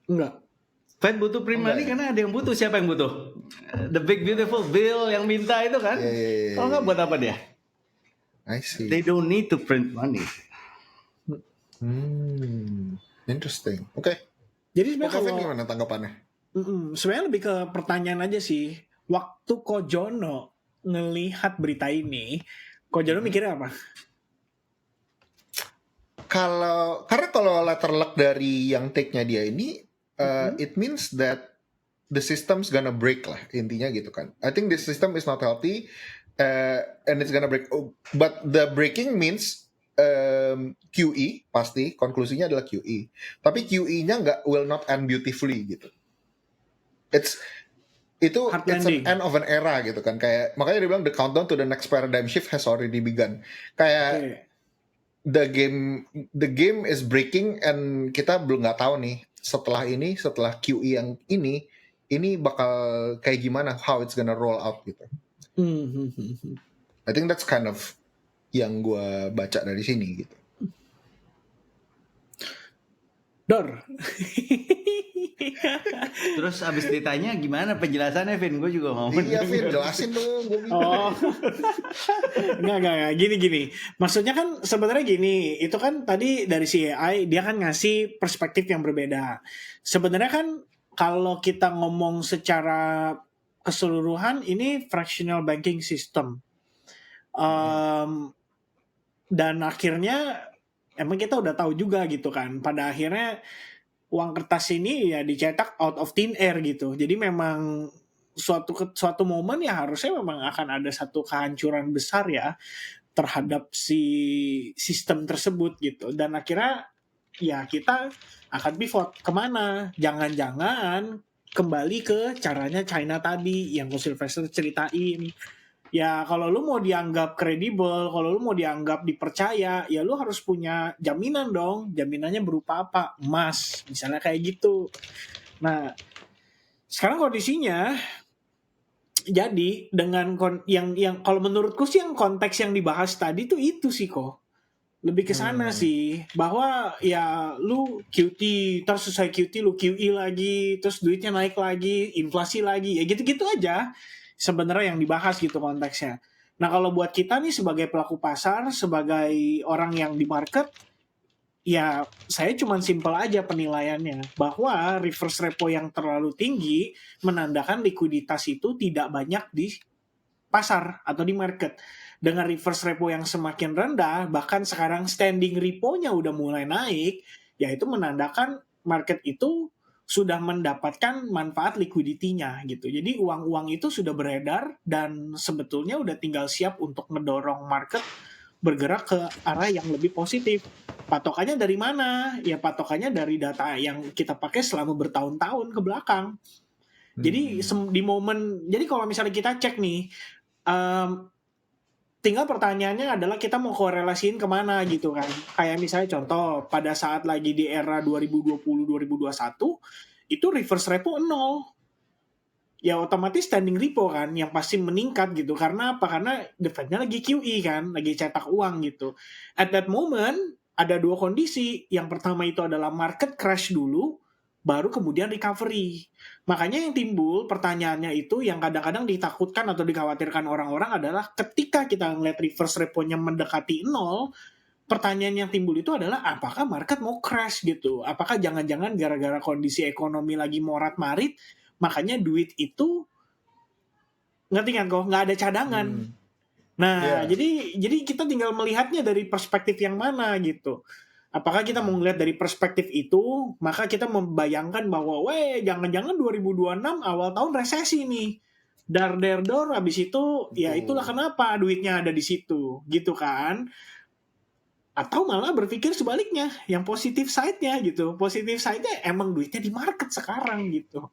S2: Enggak.
S3: Fed butuh print money karena ada yang butuh. Siapa yang butuh? The big beautiful bill yang minta itu kan. Kalau nggak buat apa dia?
S1: I see.
S3: They don't need to print money.
S1: Interesting. Oke.
S2: Jadi sebenarnya
S1: Kevin
S2: kalau
S1: gimana tanggapannya?
S2: sebenarnya lebih ke pertanyaan aja sih. Waktu Kojono ngelihat berita ini, Kojono mikirnya apa?
S1: Karena kalau letter luck dari yang take-nya dia ini, it means that the system's gonna break lah, intinya gitu kan. I think the system is not healthy, and it's gonna break. But the breaking means QE pasti, konklusinya adalah QE. Tapi QE-nya will not end beautifully gitu. It's an end of an era gitu kan. Kayak makanya dia bilang the countdown to the next paradigm shift has already begun. Kayak the game is breaking, and kita belum nggak tahu nih setelah QE yang ini bakal kayak gimana, how it's gonna roll out gitu. I think that's kind of yang gue baca dari sini gitu.
S2: Dor.
S3: Terus abis ditanya gimana penjelasannya, Vin? Gue juga mau.
S1: Iya, Vin, jelasin dong.
S2: Enggak. Gini. Maksudnya kan sebenarnya gini, itu kan tadi dari CAI, dia kan ngasih perspektif yang berbeda. Sebenarnya kan kalau kita ngomong secara keseluruhan, ini fractional banking system. Dan akhirnya emang kita udah tahu juga gitu kan, pada akhirnya uang kertas ini ya dicetak out of thin air gitu. Jadi memang suatu momen ya harusnya memang akan ada satu kehancuran besar ya terhadap si sistem tersebut gitu. Dan akhirnya ya kita akan pivot kemana? Jangan-jangan kembali ke caranya China tadi yang Sylvester ceritain. Ya kalau lu mau dianggap kredibel, kalau lu mau dianggap dipercaya, ya lu harus punya jaminan dong. Jaminannya berupa apa? Emas, misalnya kayak gitu. Nah, sekarang kondisinya jadi dengan yang kalau menurutku sih yang konteks yang dibahas tadi tuh itu sih kok. Lebih ke sana sih, bahwa ya lu QT, terus selesai QT lu QE lagi, terus duitnya naik lagi, inflasi lagi, ya gitu-gitu aja. Sebenarnya yang dibahas gitu konteksnya. Nah kalau buat kita nih sebagai pelaku pasar, sebagai orang yang di market, ya saya cuma simpel aja penilaiannya. Bahwa reverse repo yang terlalu tinggi menandakan likuiditas itu tidak banyak di pasar atau di market. Dengan reverse repo yang semakin rendah, bahkan sekarang standing repo-nya udah mulai naik, ya itu menandakan market itu sudah mendapatkan manfaat liquidity-nya gitu. Jadi uang-uang itu sudah beredar dan sebetulnya udah tinggal siap untuk mendorong market bergerak ke arah yang lebih positif. Patokannya dari mana? Ya patokannya dari data yang kita pakai selama bertahun-tahun ke belakang. Jadi jadi kalau misalnya kita cek nih, tinggal pertanyaannya adalah kita mau korelasiin kemana gitu kan. Kayak misalnya contoh, pada saat lagi di era 2020-2021, itu reverse repo 0. ya otomatis standing repo kan yang pasti meningkat gitu. Karena apa? Karena the Fed-nya lagi QE kan, lagi cetak uang gitu. At that moment ada dua kondisi. Yang pertama itu adalah market crash dulu, baru kemudian recovery. Makanya yang timbul pertanyaannya itu yang kadang-kadang ditakutkan atau dikhawatirkan orang-orang adalah ketika kita ngeliat reverse repo-nya mendekati 0, pertanyaan yang timbul itu adalah apakah market mau crash gitu? Apakah jangan-jangan gara-gara kondisi ekonomi lagi morat-marit, makanya duit itu ngerti kan kok nggak ada cadangan. Nah, jadi kita tinggal melihatnya dari perspektif yang mana gitu. Apakah kita mau melihat dari perspektif itu, maka kita membayangkan bahwa jangan-jangan 2026 awal tahun resesi nih. Dar habis itu ya itulah kenapa duitnya ada di situ gitu kan. Atau malah berpikir sebaliknya, yang positif side-nya gitu. Positif side-nya emang duitnya di market sekarang gitu.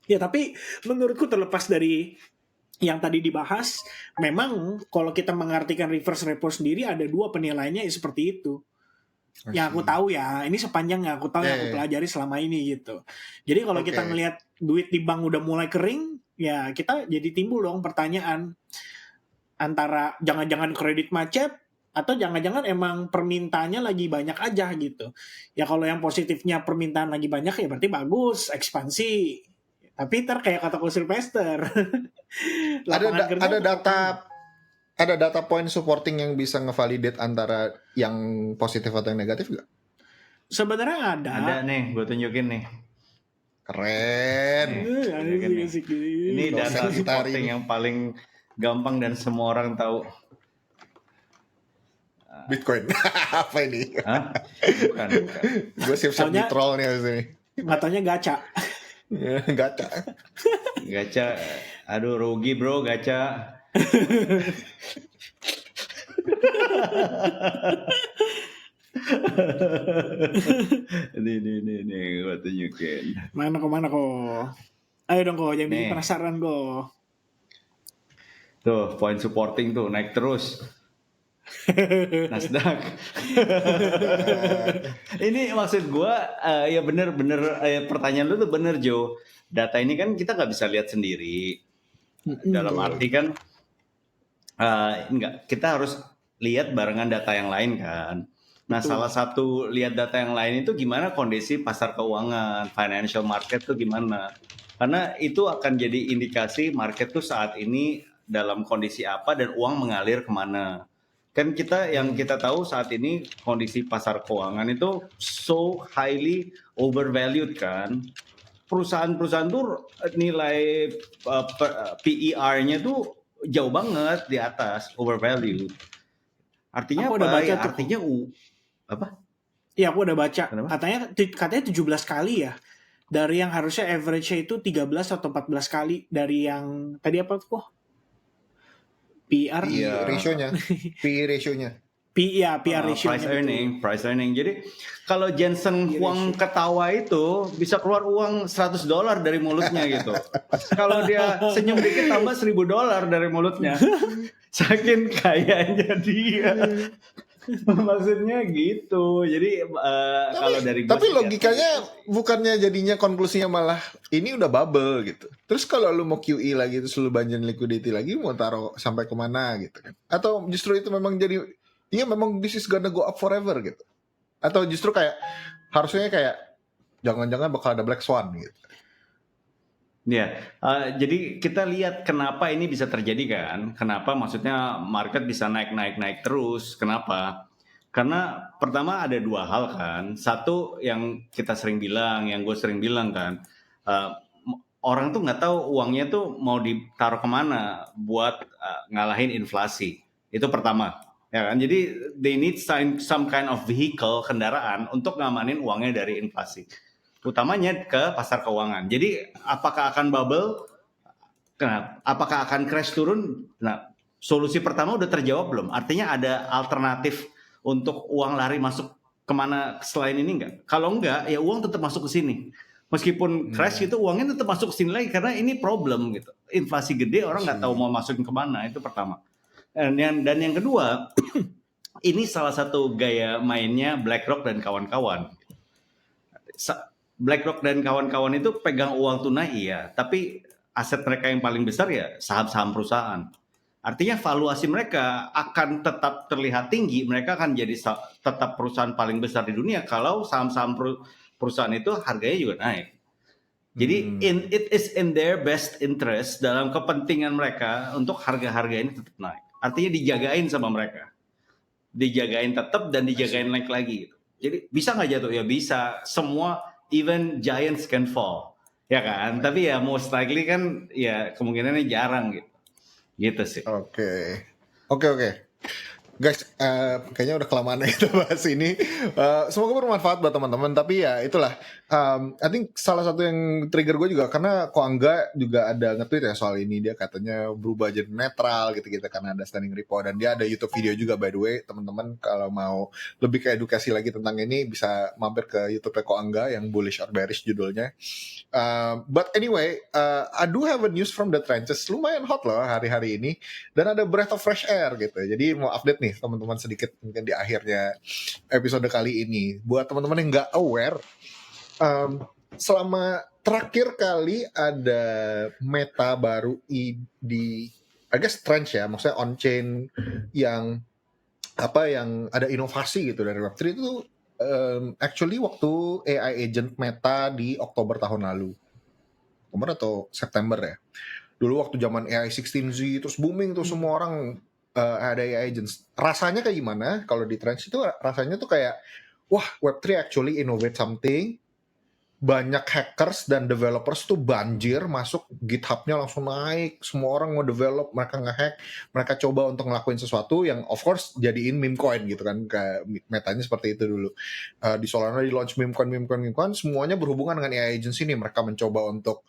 S2: Ya tapi menurutku terlepas dari yang tadi dibahas, memang kalau kita mengartikan reverse repo sendiri ada dua penilaiannya seperti itu. Yang aku tahu ya, ini sepanjang yang aku tahu yang aku pelajari selama ini gitu. Jadi kalau kita ngelihat duit di bank udah mulai kering, ya kita jadi timbul dong pertanyaan antara jangan-jangan kredit macet atau jangan-jangan emang permintaannya lagi banyak aja gitu. Ya kalau yang positifnya permintaan lagi banyak ya berarti bagus, ekspansi. Tapi kayak kata Ko Sylvester.
S1: Ada data point supporting yang bisa ngevalidate antara yang positif atau yang negatif nggak?
S2: Sebenarnya ada.
S3: Ada nih, gue tunjukin nih.
S1: Keren.
S3: Ini data supporting yang paling gampang dan semua orang tahu.
S2: Bitcoin.
S1: Apa ini?
S3: Hah? Bukan.
S1: Gue siap-siap di troll nih abis ini.
S2: Katanya gacha.
S3: Gacha. Aduh rugi bro gacha. Ini gue tunjukin.
S2: Mana kok? Ayo dong kok, jangan bikin penasaran kok.
S3: Tuh, point supporting tuh naik terus. Nasdaq. Ini maksud gue ya bener-bener pertanyaan lu tuh bener Jo. Data ini kan kita nggak bisa lihat sendiri. Dalam arti kan enggak, kita harus lihat barengan data yang lain kan. Nah, salah satu lihat data yang lain itu gimana kondisi pasar keuangan, financial market tuh gimana. Karena itu akan jadi indikasi market tuh saat ini dalam kondisi apa dan uang mengalir kemana. Kan yang kita tahu saat ini kondisi pasar keuangan itu so highly overvalued kan. Perusahaan-perusahaan tuh nilai PER-nya tuh jauh banget di atas, overvalued. Artinya
S2: aku
S3: apa?
S2: Udah baca
S3: ya, artinya apa?
S2: Iya, aku udah baca.
S3: Kenapa?
S2: Katanya 17 kali ya. Dari yang harusnya average-nya itu 13 atau 14 kali dari yang tadi apa tuh? PR
S1: ratio-nya. PE ratio-nya.
S2: PR ratio.
S3: Price earning. Jadi kalau Jensen Huang ketawa itu bisa keluar uang $100 dari mulutnya gitu. Kalau dia senyum dikit tambah $1,000 dari mulutnya. Saking kayanya dia. Maksudnya gitu. Jadi kalau dari
S1: tapi logikanya bukannya jadinya konklusinya malah ini udah bubble gitu. Terus kalau lu mau QE lagi terus lu banjir liquidity lagi mau taruh sampai kemana gitu kan? Atau justru itu memang jadi iya memang this is gonna go up forever gitu. Atau justru kayak harusnya kayak jangan-jangan bakal ada black swan gitu.
S3: Ya, jadi kita lihat kenapa ini bisa terjadi kan? Kenapa maksudnya market bisa naik terus? Kenapa? Karena pertama ada dua hal kan. Satu yang kita sering bilang, yang gue sering bilang kan, orang tuh nggak tahu uangnya tuh mau ditaruh kemana buat ngalahin inflasi. Itu pertama, ya kan? Jadi they need some kind of vehicle, kendaraan untuk ngamanin uangnya dari inflasi. Utamanya ke pasar keuangan. Jadi apakah akan bubble? Kenapa? Apakah akan crash turun? Nah, solusi pertama udah terjawab belum? Artinya ada alternatif untuk uang lari masuk kemana selain ini enggak? Kalau enggak, ya uang tetap masuk ke sini. Meskipun crash gitu, uangnya tetap masuk ke sini lagi karena ini problem gitu. Inflasi gede, orang nggak tahu mau masukin kemana. Itu pertama. Dan yang kedua, ini salah satu gaya mainnya BlackRock dan kawan-kawan. BlackRock dan kawan-kawan itu pegang uang tunai iya, tapi aset mereka yang paling besar ya saham-saham perusahaan. Artinya valuasi mereka akan tetap terlihat tinggi, mereka akan jadi tetap perusahaan paling besar di dunia kalau saham-saham perusahaan itu harganya juga naik. Jadi it is in their best interest, dalam kepentingan mereka untuk harga-harga ini tetap naik. Artinya dijagain sama mereka, dijagain tetap dan dijagain naik lagi. Jadi bisa nggak jatuh? Ya bisa. Semua, even giants can fall, ya kan? Tapi ya most likely kan ya kemungkinannya jarang gitu. Gitu sih.
S1: Oke. Guys, kayaknya udah kelamaan ya kita bahas ini. Semoga bermanfaat buat teman-teman. Tapi ya itulah, I think salah satu yang trigger gue juga karena Ko Angga juga ada nge-tweet ya soal ini. Dia katanya berubah jadi netral gitu karena ada standing repo. Dan dia ada YouTube video juga, by the way. Teman-teman kalau mau lebih ke edukasi lagi tentang ini bisa mampir ke YouTube Ko Angga yang bullish or bearish judulnya. But anyway, I do have a news from the trenches. Lumayan hot loh hari-hari ini. Dan ada breath of fresh air gitu. Jadi mau update nih teman-teman sedikit mungkin di akhirnya episode kali ini. Buat teman-teman yang nggak aware, selama terakhir kali ada meta baru di I guess trench ya, maksudnya on-chain yang ada inovasi gitu dari Web3 itu actually waktu AI agent Meta di Oktober tahun lalu. Oktober atau September ya. Dulu waktu zaman AI 16Z terus booming tuh semua orang ada AI agents. Rasanya kayak gimana? Kalau di Trench itu rasanya tuh kayak wah, Web3 actually innovate something. Banyak hackers dan developers tuh banjir masuk, GitHub-nya langsung naik, semua orang mau develop, mereka nge-hack, mereka coba untuk ngelakuin sesuatu yang of course jadiin meme coin gitu kan, kayak metanya seperti itu dulu. Di Solana di launch meme coin, semuanya berhubungan dengan AI agents ini. Mereka mencoba untuk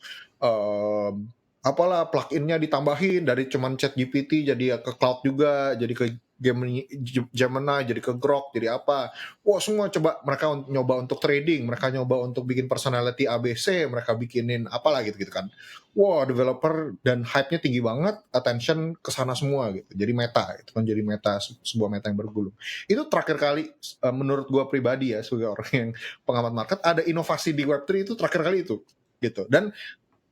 S1: plugin-nya ditambahin dari cuman ChatGPT jadi ke cloud juga, jadi ke Gemini, jadi ke Grok, jadi apa. Wah, semua coba mereka nyoba untuk trading, mereka nyoba untuk bikin personality ABC, mereka bikinin apalah gitu kan. Wah, developer dan hype-nya tinggi banget, attention ke sana semua gitu. Jadi meta, itu kan jadi meta, sebuah meta yang bergulung. Itu terakhir kali menurut gue pribadi ya, sebagai orang yang pengamat market, ada inovasi di Web3 itu terakhir kali itu gitu. Dan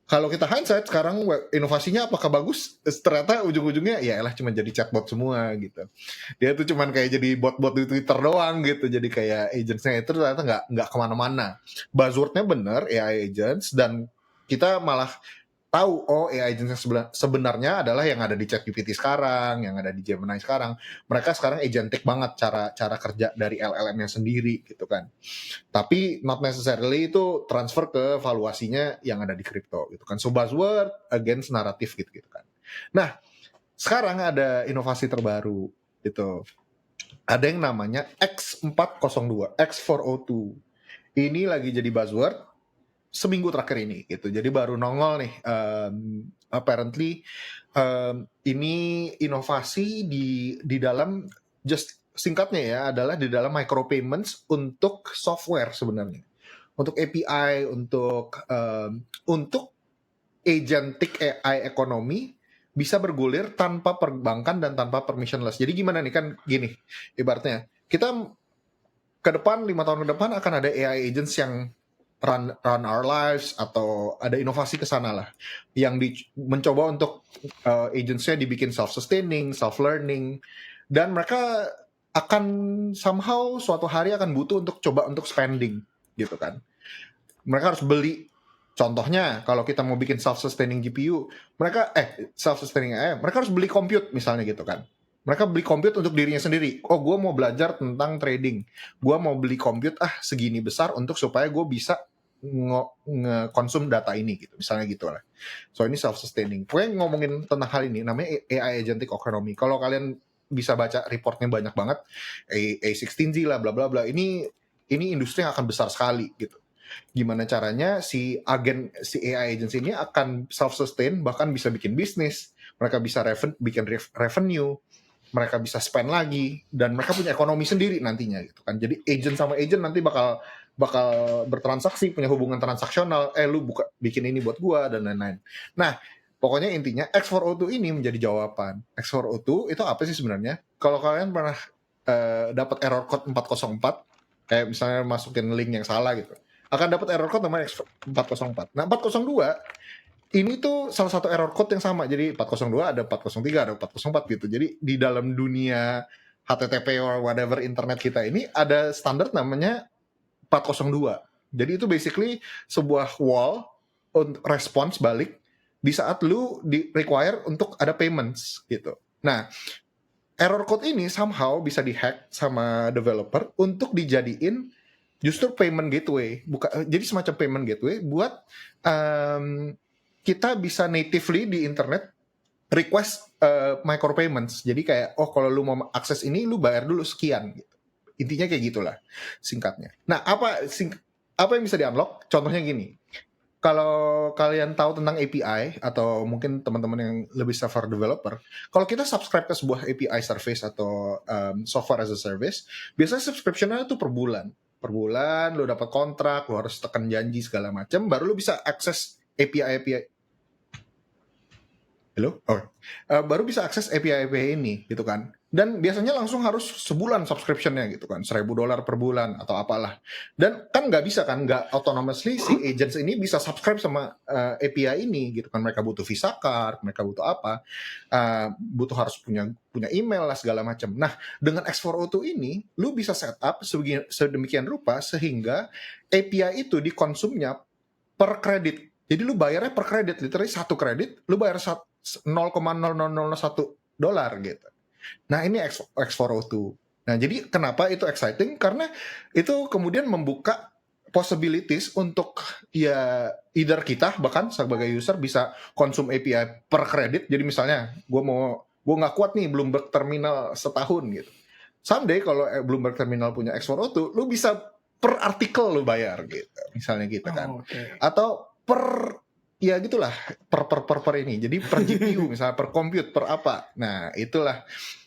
S1: kalau kita hindsight sekarang inovasinya apakah bagus? Ternyata ujung-ujungnya ya elah cuma jadi chatbot semua gitu. Dia tuh cuman kayak jadi bot-bot di Twitter doang gitu. Jadi kayak agentsnya itu ternyata nggak kemana-mana. Buzzwordnya bener AI agents, dan kita malah tahu AI agents yang sebenarnya adalah yang ada di ChatGPT sekarang, yang ada di Gemini sekarang. Mereka sekarang agentic banget cara kerja dari LLM-nya sendiri gitu kan. Tapi not necessarily itu transfer ke valuasinya yang ada di kripto gitu kan. So buzzword against naratif gitu kan. Nah, sekarang ada inovasi terbaru gitu. Ada yang namanya X402, X402. Ini lagi jadi buzzword seminggu terakhir ini gitu. Jadi baru nongol nih, apparently ini inovasi di dalam, just singkatnya ya, adalah di dalam micropayments untuk software sebenarnya, untuk API, untuk agentic AI ekonomi bisa bergulir tanpa perbankan dan tanpa permissionless. Jadi gimana nih, kan gini ibaratnya, kita ke depan 5 tahun ke depan akan ada AI agents yang run our lives, atau ada inovasi ke sana lah yang mencoba untuk agentsnya dibikin self-sustaining, self-learning, dan mereka akan somehow suatu hari akan butuh untuk coba untuk spending gitu kan. Mereka harus beli, contohnya kalau kita mau bikin self-sustaining GPU, mereka self-sustaining AI, mereka harus beli compute misalnya gitu kan. Mereka beli compute untuk dirinya sendiri. Oh, gue mau belajar tentang trading, gue mau beli compute segini besar untuk supaya gue bisa nge-konsum data ini gitu, misalnya gitu lah. So ini self-sustaining. Pokoknya ngomongin tentang hal ini namanya AI agentic economy. Kalau kalian bisa baca reportnya banyak banget, A16Z lah, bla bla bla. Ini industri yang akan besar sekali gitu. Gimana caranya si AI agents ini akan self-sustain, bahkan bisa bikin bisnis, mereka bisa bikin revenue, mereka bisa spend lagi, dan mereka punya ekonomi sendiri nantinya gitu kan. Jadi agent sama agent nanti bakal bertransaksi, punya hubungan transaksional, lu bikin ini buat gua dan lain-lain. Nah, pokoknya intinya X402 ini menjadi jawaban. X402 itu apa sih sebenarnya? Kalau kalian pernah dapat error code 404, kayak misalnya masukin link yang salah gitu, akan dapat error code namanya 404. Nah 402 ini tuh salah satu error code yang sama. Jadi 402 ada 403 ada 404 gitu. Jadi di dalam dunia HTTP or whatever internet kita ini ada standar namanya 402. Jadi itu basically sebuah wall response balik di saat lu require untuk ada payments gitu. Nah, error code ini somehow bisa dihack sama developer untuk dijadiin justru payment gateway. Jadi semacam payment gateway buat kita bisa natively di internet request micropayments. Jadi kayak kalau lu mau akses ini lu bayar dulu sekian gitu. Intinya kayak gitulah singkatnya. Nah, apa yang bisa di-unlock? Contohnya gini. Kalau kalian tahu tentang API atau mungkin teman-teman yang lebih software developer, kalau kita subscribe ke sebuah API service atau software as a service, biasanya subscription-nya itu per bulan. Per bulan lu dapat kontrak, lu harus tekan janji segala macam, baru lu bisa akses API. Halo? Baru bisa akses API ini gitu kan. Dan biasanya langsung harus sebulan subscription-nya gitu kan, $1,000 per bulan atau apalah. Dan kan nggak bisa kan, nggak autonomously si agents ini bisa subscribe sama API ini gitu kan. Mereka butuh Visa card, mereka butuh apa, butuh harus punya email lah segala macam. Nah, dengan X402 ini, lu bisa setup sedemikian rupa sehingga API itu dikonsumnya per kredit. Jadi lu bayarnya per kredit, literally satu kredit, lu bayar $0,00001 gitu. Nah ini X402. Nah jadi kenapa itu exciting? Karena itu kemudian membuka possibilities untuk ya either kita bahkan sebagai user bisa konsum API per kredit. Jadi misalnya gue nggak kuat nih Bloomberg Terminal setahun gitu. Someday kalau Bloomberg Terminal punya X402, lu bisa per artikel lu bayar gitu. Misalnya gitu kan.
S2: Okay.
S1: Atau per ya gitulah per ini. Jadi per GPU misalnya per compute per apa. Nah, itulah.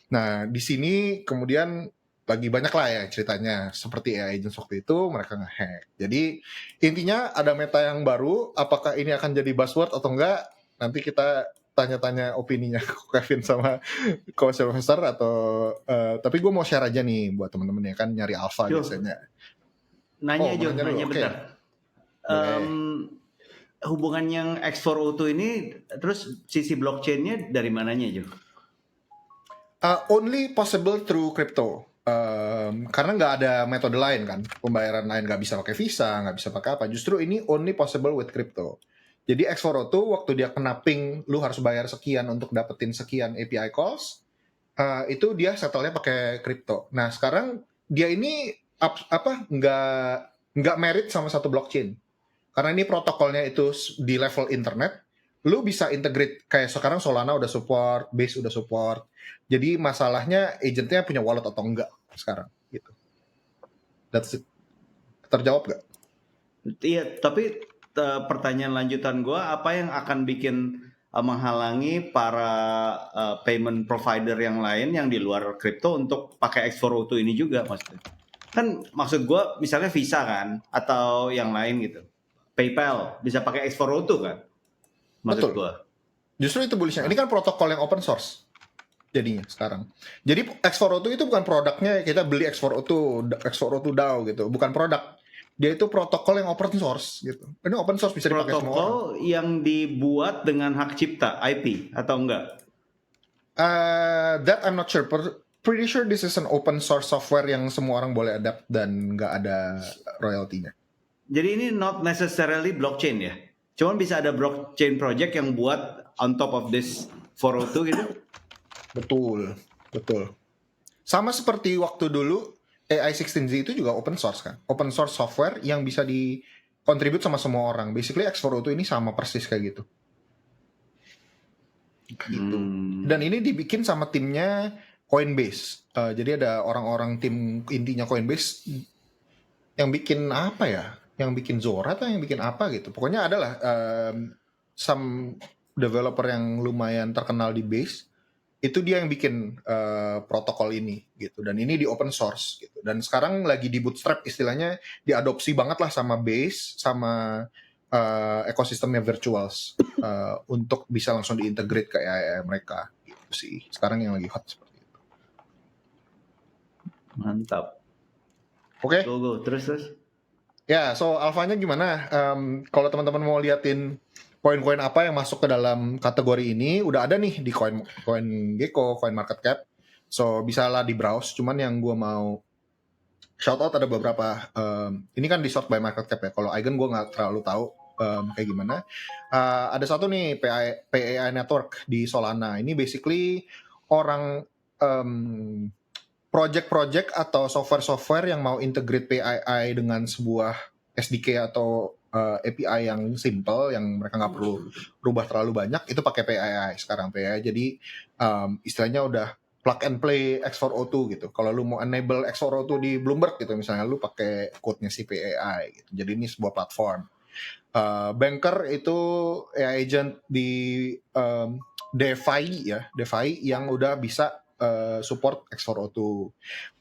S1: Nah, di sini kemudian lagi banyak lah ya ceritanya seperti AI agents waktu itu mereka ngehack. Jadi intinya ada meta yang baru, apakah ini akan jadi buzzword atau enggak? Nanti kita tanya-tanya opininya Kevin sama Coach Professor atau tapi gue mau share aja nih buat teman-teman ya kan nyari alpha biasanya.
S3: Nanya
S1: okay.
S3: bentar. Hubungan yang X402 ini terus sisi blockchain-nya dari mananya Jo?
S1: Only possible through crypto. Karena nggak ada metode lain kan, pembayaran lain nggak bisa pakai Visa, nggak bisa pakai apa. Justru ini only possible with crypto. Jadi X402 waktu dia kena ping, lu harus bayar sekian untuk dapetin sekian API calls, itu dia settle-nya pakai crypto. Nah sekarang dia ini nggak merit sama satu blockchain. Karena ini protokolnya itu di level internet, lu bisa integrate kayak sekarang Solana udah support, Base udah support. Jadi masalahnya agentnya punya wallet atau enggak sekarang gitu. That's it. Terjawab nggak?
S3: Iya, tapi pertanyaan lanjutan gue, apa yang akan bikin menghalangi para payment provider yang lain yang di luar kripto untuk pakai X402 ini juga maksudnya? Kan maksud gue misalnya Visa kan atau yang lain gitu. PayPal bisa pakai X402 kan? Maksud gue.
S1: Justru itu bullshit. Ini kan protokol yang open source jadinya sekarang. Jadi X402 itu bukan produknya kita beli X402 DAO gitu, bukan produk. Dia itu protokol yang open source gitu. Ini open source bisa dipakai semua orang.
S3: Protokol yang dibuat dengan hak cipta IP atau enggak?
S1: That I'm not sure. Pretty sure this is an open source software yang semua orang boleh adapt dan nggak ada royalty-nya.
S3: Jadi ini not necessarily blockchain ya? Cuman bisa ada blockchain project yang buat on top of this 402 gitu?
S1: Betul. Sama seperti waktu dulu AI16Z itu juga open source kan. Open source software yang bisa di-contribute sama semua orang. Basically X402 ini sama persis kayak gitu. Dan ini dibikin sama timnya Coinbase. Jadi ada orang-orang tim intinya Coinbase yang bikin apa ya? Yang bikin Zora atau yang bikin apa gitu. Pokoknya adalah some developer yang lumayan terkenal di Base. Itu dia yang bikin protokol ini gitu. Dan ini di open source gitu. Dan sekarang lagi di bootstrap istilahnya, diadopsi banget lah sama Base, sama ekosistemnya Virtuals untuk bisa langsung diintegrate ke AI mereka gitu sih. Sekarang yang lagi hot seperti itu.
S3: Mantap.
S1: Oke.
S3: Go. Terus.
S1: Ya, so alfanya gimana? Kalau teman-teman mau liatin koin-koin apa yang masuk ke dalam kategori ini, udah ada nih di CoinGecko, CoinMarketCap. So bisa lah di browse. Cuman yang gue mau shout out ada beberapa. Ini kan di sort by market cap ya. Kalau Eigen gue nggak terlalu tahu kayak gimana. Ada satu nih PAI Network di Solana. Ini basically orang project-project atau software-software yang mau integrate PAI dengan sebuah SDK atau API yang simple, yang mereka nggak perlu rubah terlalu banyak, itu pakai PAI sekarang PAI. Jadi istilahnya udah plug and play X4O2 gitu. Kalau lu mau enable X4O2 di Bloomberg gitu misalnya, lu pakai code-nya si PAI gitu. Jadi ini sebuah platform. Banker itu AI agent di DeFi ya, DeFi yang udah bisa support X4O2.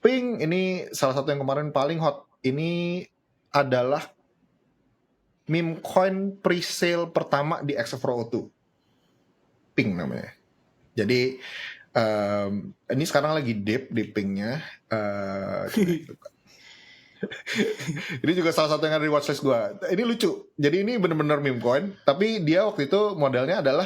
S1: Ping ini salah satu yang kemarin paling hot. Ini adalah meme coin pre-sale pertama di X4O2. Ping namanya. Jadi ini sekarang lagi dip di Pingnya. Ini juga salah satu yang ada di watchlist gue. Ini lucu. Jadi ini bener-bener meme coin. Tapi dia waktu itu modelnya adalah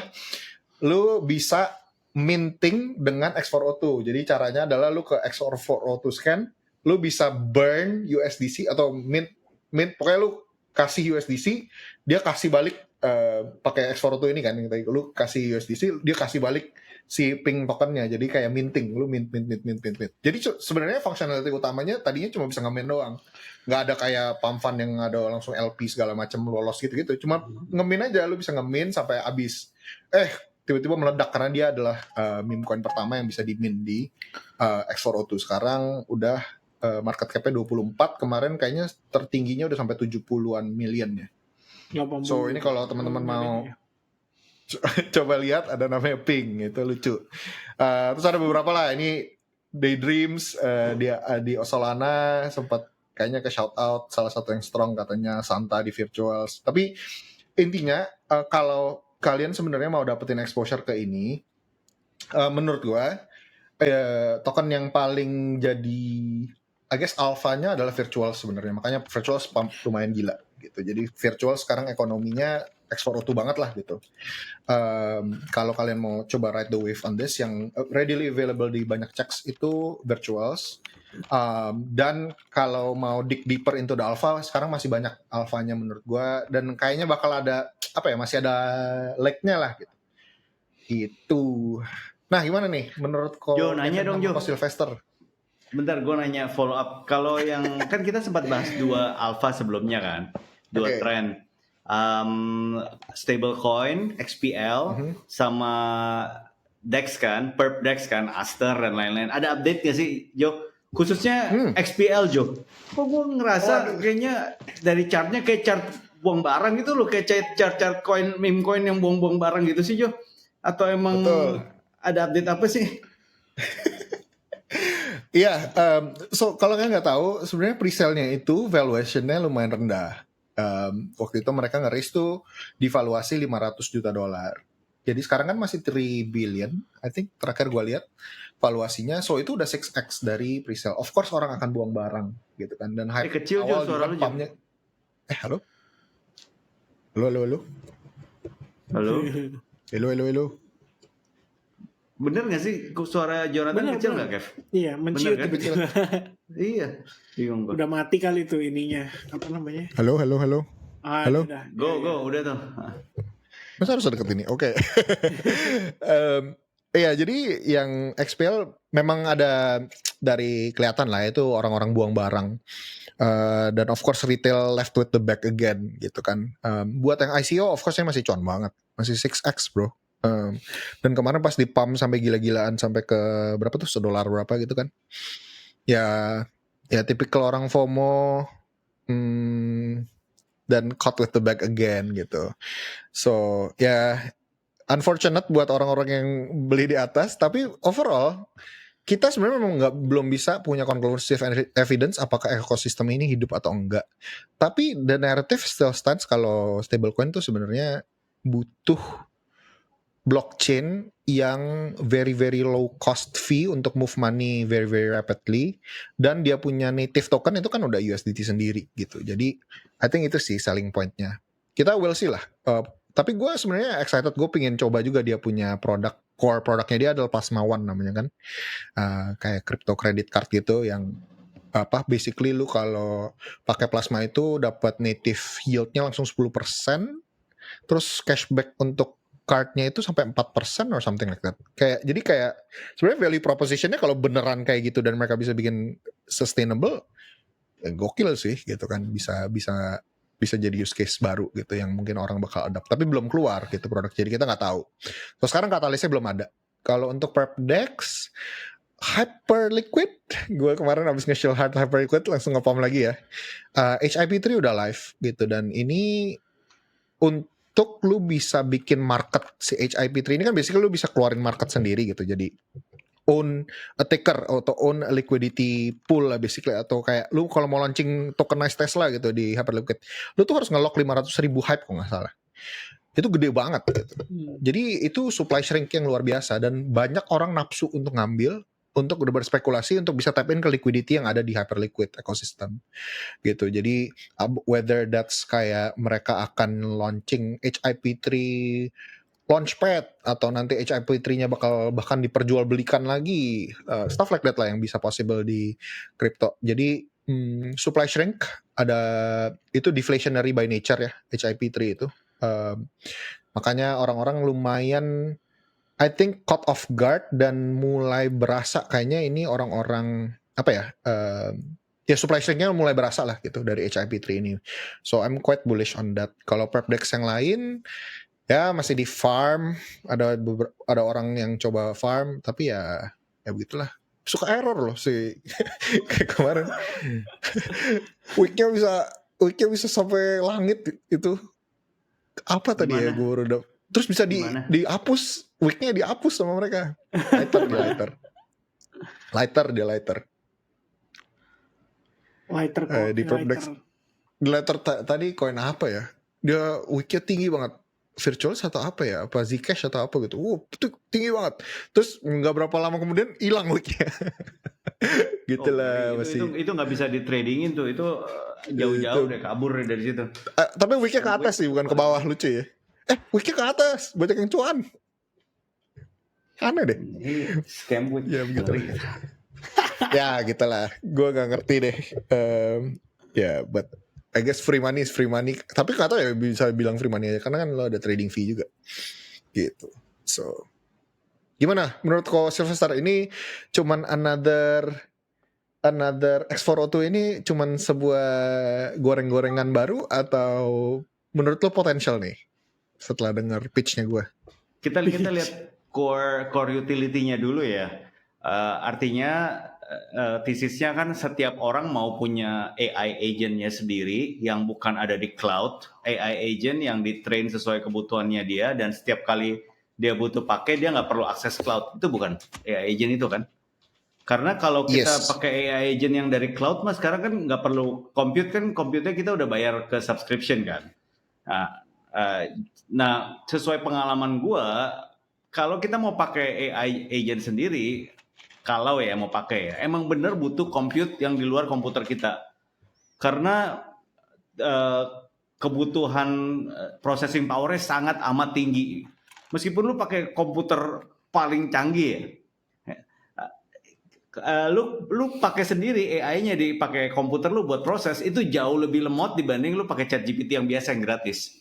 S1: lu bisa minting dengan X4O2. Jadi caranya adalah lu ke X4O2 scan, lu bisa burn USDC atau mint pokoknya lu kasih USDC, dia kasih balik pakai X4O2 ini kan, lu kasih USDC, dia kasih balik si ping tokennya. Jadi kayak minting, lu mint. Jadi sebenarnya functionality utamanya tadinya cuma bisa nge-mint doang. Nggak ada kayak pump fund yang ada langsung LP segala macam lolos gitu-gitu. Cuma nge-mint aja, lu bisa nge-mint sampai habis. Tiba-tiba meledak karena dia adalah meme coin pertama yang bisa di-mint di X4O2. Sekarang udah market cap-nya 24, kemarin kayaknya tertingginya udah sampai 70-an million ya. So ini kalau teman-teman mau coba lihat, ada namanya Ping, itu lucu. Terus ada beberapa lah, ini Daydreams di Solana sempat kayaknya ke shout out, salah satu yang strong katanya Santa di Virtuals. Tapi intinya kalau kalian sebenarnya mau dapetin exposure ke ini, menurut gua token yang paling jadi I guess alfanya adalah Virtual sebenarnya. Makanya Virtual lumayan gila gitu. Jadi Virtual sekarang ekonominya X4O2 banget lah gitu. Kalau kalian mau coba ride the wave on this, yang readily available di banyak checks itu Virtuals. Dan kalau mau dig deeper into the alpha, sekarang masih banyak alfanya menurut gua, dan kayaknya bakal ada masih ada lag-nya lah gitu. Itu. Nah, gimana nih menurut
S3: Jo, nanya dong Jo.
S1: Sylvester.
S3: Bentar, gue nanya follow up. Kalau yang kan kita sempat bahas 2 alpha sebelumnya kan, 2 trend, stablecoin, XPL, sama DEX kan, Perp DEX kan, Aster dan lain-lain. Ada update nggak sih Jo? Khususnya XPL Jo. Kok gue ngerasa kayaknya dari chartnya kayak chart buang barang gitu loh, kayak chart coin, meme coin yang buang-buang barang gitu sih Jo? Atau emang ada update apa sih?
S1: Iya, so kalau kalian nggak tahu, sebenarnya pre-sale-nya itu valuation-nya lumayan rendah. Waktu itu mereka nge-raise tuh di valuasi $500 juta. Jadi sekarang kan masih 3 billion, I think terakhir gue lihat valuasinya. So itu udah 6x dari pre-sale. Of course orang akan buang barang gitu kan. Dan hype
S3: kecil
S1: awal
S3: suara
S1: juga pumpnya. Halo? Halo?
S3: Bener gak sih suara Jonathan kecil gak Kev?
S2: Iya, menciut
S3: kan?
S2: kecil.
S3: Iya, bingung gue.
S2: Udah mati kali tuh ininya, apa namanya?
S1: Halo. Halo.
S3: Go, udah tuh.
S1: Masa harus deket ini? Oke. Iya, jadi yang XPL memang ada dari kelihatan lah itu orang-orang buang barang. Dan of course retail left with the back again gitu kan. Buat yang ICO of course masih cuan banget. Masih 6x bro. Dan kemarin pas di pump sampai gila-gilaan sampai ke berapa tuh, $1 berapa gitu kan. Ya tipikal orang FOMO dan caught with the bag again gitu. So unfortunate buat orang-orang yang beli di atas, tapi overall kita sebenarnya memang belum bisa punya conclusive evidence apakah ekosistem ini hidup atau enggak. Tapi the narrative still stands kalau stablecoin tuh sebenarnya butuh
S4: blockchain yang very very low cost fee untuk move money very very rapidly, dan dia punya native token itu kan udah USDT sendiri gitu. Jadi I think itu sih selling pointnya. Kita will see lah. Tapi gue sebenarnya excited, gue pengen coba juga dia punya produk, core produknya dia adalah Plasma One namanya kan. Kayak crypto credit card gitu yang basically lu kalau pakai Plasma itu dapat native yieldnya langsung 10%, terus cashback untuk cardnya itu sampai 4% or something like that. Jadi kayak sebenarnya value propositionnya kalau beneran kayak gitu dan mereka bisa bikin sustainable, gokil sih gitu kan, bisa jadi use case baru gitu yang mungkin orang bakal adapt. Tapi belum keluar gitu produk, jadi kita nggak tahu. So sekarang katalisnya belum ada. Kalau untuk Perpdex, Hyperliquid, gue kemarin abis nge-shill Hyperliquid langsung nge-pump lagi ya. HIP3 udah live gitu, dan ini untuk lu bisa bikin market si HIP3 ini kan basically lu bisa keluarin market sendiri gitu. Jadi own a ticker atau own a liquidity pool lah basically, atau kayak lu kalau mau launching tokenized Tesla gitu di Hyperliquid, lu tuh harus nge-lock 500,000 hype kalau nggak salah. Itu gede banget gitu. Jadi itu supply shrink yang luar biasa, dan banyak orang nafsu untuk ngambil, untuk udah berspekulasi untuk bisa tap in ke liquidity yang ada di Hyperliquid ecosystem gitu. Jadi whether that's kayak mereka akan launching HIP3 launchpad, atau nanti HIP3-nya bakal bahkan diperjualbelikan lagi, stuff like that lah yang bisa possible di crypto. Jadi supply shrink ada, itu deflationary by nature ya HIP3 itu. Makanya orang-orang lumayan I think caught off guard dan mulai berasa kayaknya ini orang-orang ya supply shrinknya mulai berasa lah gitu dari HIP3 ini. So I'm quite bullish on that. Kalau Perpdex yang lain ya masih di farm, ada orang yang coba farm, tapi ya begitulah. Suka error loh sih. Kayak kemarin weeknya bisa sampai langit itu. Apa tadi ya, gue udah terus bisa dihapus, weeknya dihapus sama mereka. Lighter. Di Perpdex. Di lighter tadi koin apa ya? Dia weeknya tinggi banget. Virtuals atau apa ya? Apa Zcash atau apa gitu. Itu tinggi banget. Terus nggak berapa lama kemudian hilang weeknya. Gitulah masih.
S3: Itu nggak bisa di tradingin tuh. Itu jauh-jauh deh, kabur dari situ.
S4: Tapi weeknya ke atas sih, bukan ke bawah, lucu ya. Weeknya ke atas, banyak yang cuan. Aneh deh.
S3: Scam week.
S4: Ya begitu. Ya gitulah. Gue gak ngerti deh. But I guess free money is free money. Tapi gak tau ya bisa bilang free money aja, karena kan lo ada trading fee juga. Gitu. So gimana menurut kau Silverstar, ini cuman another X402 ini cuman sebuah goreng-gorengan baru, atau menurut lo potensial nih setelah dengar pitch-nya gue?
S3: Kita lihat core utility-nya dulu ya. Artinya tesisnya kan setiap orang mau punya AI agent-nya sendiri yang bukan ada di cloud, AI agent yang ditrain sesuai kebutuhannya dia, dan setiap kali dia butuh pakai dia nggak perlu akses cloud. Itu bukan AI agent itu kan? Karena kalau kita pakai AI agent yang dari cloud, mas sekarang kan nggak perlu compute, kan compute-nya kita udah bayar ke subscription kan. Nah, sesuai pengalaman gue, kalau kita mau pakai AI agent sendiri, kalau ya mau pakai ya, emang bener butuh compute yang di luar komputer kita. Karena kebutuhan processing power-nya sangat amat tinggi. Meskipun lu pakai komputer paling canggih ya, lu pakai sendiri AI-nya dipakai komputer lu buat proses, itu jauh lebih lemot dibanding lu pakai ChatGPT yang biasa yang gratis.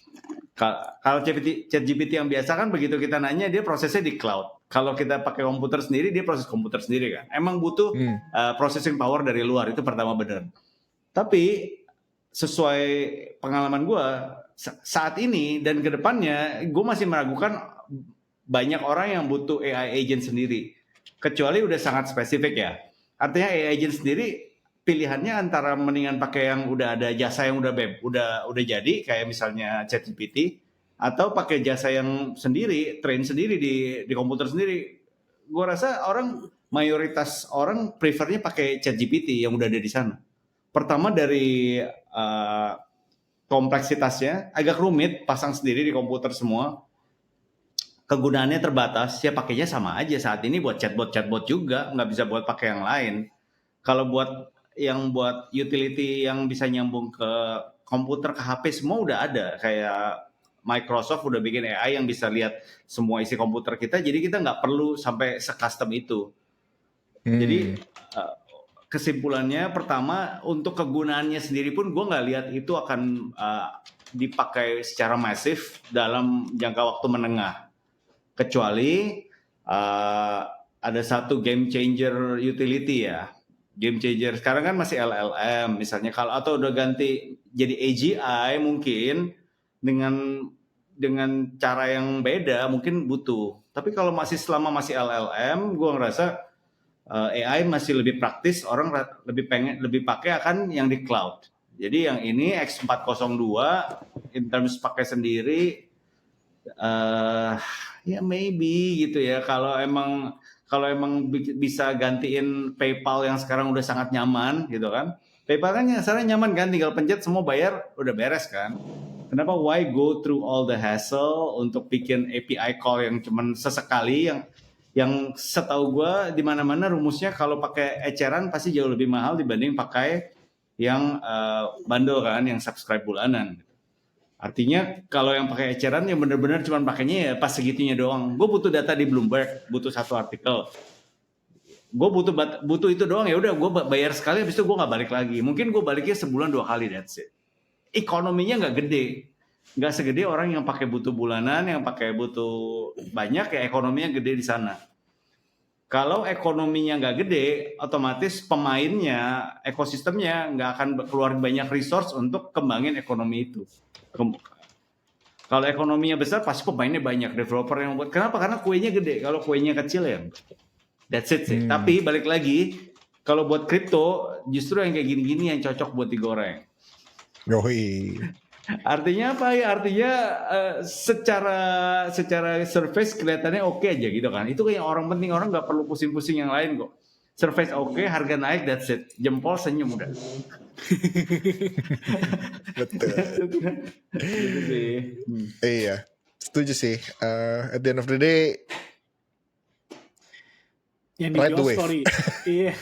S3: Kalau ChatGPT yang biasa kan begitu kita nanya dia prosesnya di cloud. Kalau kita pakai komputer sendiri dia proses komputer sendiri kan. Emang butuh processing power dari luar, itu pertama benar. Tapi sesuai pengalaman gue saat ini dan kedepannya, gue masih meragukan banyak orang yang butuh AI agent sendiri. Kecuali udah sangat spesifik ya. Artinya AI agent sendiri pilihannya antara mendingan pakai yang udah ada jasa yang udah jadi kayak misalnya ChatGPT, atau pakai jasa yang sendiri, train sendiri di komputer sendiri. Gue rasa mayoritas orang prefernya pakai ChatGPT yang udah ada di sana. Pertama dari kompleksitasnya agak rumit, pasang sendiri di komputer semua. kegunaannya terbatas, ya pakainya sama aja. Saat ini buat chatbot juga, nggak bisa buat pakai yang lain. Kalau buat utility yang bisa nyambung ke komputer, ke HP, semua udah ada. Kayak Microsoft udah bikin AI yang bisa lihat semua isi komputer kita, jadi kita nggak perlu sampai se-custom itu. Jadi kesimpulannya, pertama, untuk kegunaannya sendiri pun gue nggak lihat itu akan dipakai secara masif dalam jangka waktu menengah. Kecuali ada satu game changer utility ya. Game changer sekarang kan masih LLM misalnya, kalau atau udah ganti jadi AGI mungkin dengan cara yang beda mungkin butuh. Tapi kalau selama masih LLM, gue ngerasa AI masih lebih praktis, orang lebih pakai akan yang di cloud. Jadi yang ini X402 in terms pakai sendiri ya maybe gitu ya, kalau emang bisa gantiin PayPal yang sekarang udah sangat nyaman gitu kan. PayPal kan yang sekarang nyaman kan, tinggal pencet semua bayar udah beres kan. Kenapa why go through all the hassle untuk bikin API call yang cuman sesekali, yang setahu gue di mana-mana rumusnya kalau pakai eceran pasti jauh lebih mahal dibanding pakai yang bundle kan, yang subscribe bulanan. Artinya kalau yang pakai eceran yang benar-benar cuma pakainya ya pas segitunya doang. Gue butuh data di Bloomberg, butuh satu artikel. Gue butuh itu doang, ya udah gue bayar sekali, habis itu gue nggak balik lagi. Mungkin gue baliknya sebulan 2 kali, that's it. Ekonominya nggak gede, nggak segede orang yang pakai butuh bulanan, yang pakai butuh banyak ya ekonominya gede di sana. Kalau ekonominya nggak gede, otomatis pemainnya, ekosistemnya nggak akan keluar banyak resource untuk kembangin ekonomi itu. Kalau ekonominya besar, pasti pemainnya banyak, developer yang buat. Kenapa? Karena kuenya gede. Kalau kuenya kecil ya, that's it sih. Tapi balik lagi, kalau buat kripto, justru yang kayak gini-gini yang cocok buat digoreng.
S4: Yoi.
S3: Artinya apa ya? Artinya secara surface kelihatannya oke aja gitu kan. Itu kayak orang penting, orang nggak perlu pusing-pusing yang lain kok. Surface oke, harga naik, that's it. Jempol senyum udah.
S4: Betul.
S3: Gitu sih.
S4: Iya, setuju sih. At the end of the day,
S2: Yang
S4: Ride the
S2: dijual
S4: wave.
S2: story. Iya.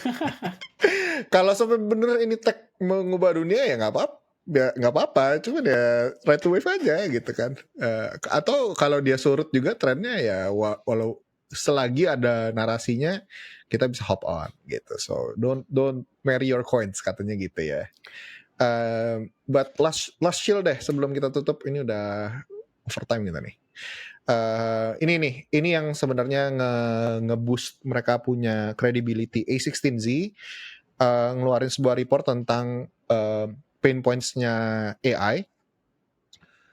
S4: kalau sampai bener ini tech mengubah dunia ya nggak apa-apa. Ya, nggak apa-apa, cuma ya ride the wave aja gitu kan. Atau kalau dia surut juga trennya ya walau selagi ada narasinya kita bisa hop on gitu. So don't marry your coins katanya gitu ya. But last chill deh sebelum kita tutup, ini udah overtime kita nih. Ini yang sebenarnya nge-boost mereka punya credibility. A16Z ngeluarin sebuah report tentang pain points-nya AI.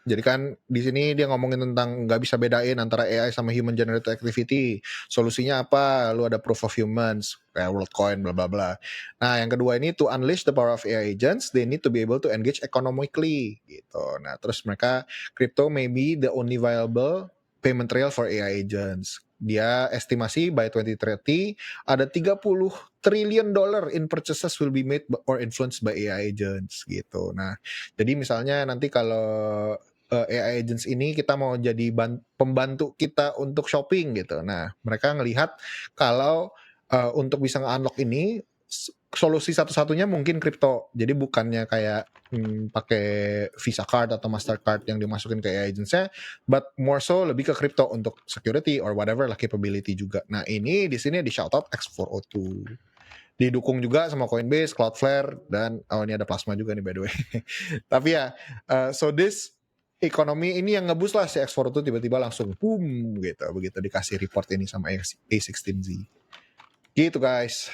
S4: Jadi kan di sini dia ngomongin tentang nggak bisa bedain antara AI sama human generated activity. Solusinya apa? Lu ada proof of humans, kayak WorldCoin, bla bla bla. Nah, yang kedua ini to unleash the power of AI agents, they need to be able to engage economically gitu. Nah, terus mereka crypto may be the only viable payment rail for AI agents. Dia estimasi by 2030 ada $30 trillion in purchases will be made or influenced by AI agents gitu. Nah, jadi misalnya nanti kalau AI agents ini kita mau jadi pembantu kita untuk shopping gitu. Nah, mereka ngelihat kalau untuk bisa nge-unlock ini solusi satu-satunya mungkin kripto. Jadi bukannya kayak pakai Visa card atau Mastercard yang dimasukin ke AI agentsnya, but more so lebih ke kripto untuk security or whatever lah capability juga. Nah, ini di sini di shoutout X402. Didukung juga sama Coinbase, Cloudflare, dan ini ada Plasma juga nih by the way. Tapi ya, so this ekonomi ini yang ngeboost lah si X402 tiba-tiba langsung boom gitu begitu dikasih report ini sama A16Z. Gitu guys.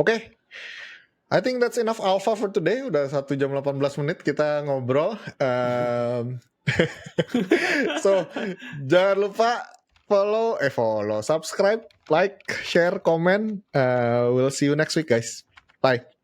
S4: Oke. I think that's enough alpha for today. Udah 1 jam 18 menit kita ngobrol. So, jangan lupa follow, subscribe, like, share, comment. We'll see you next week guys. Bye.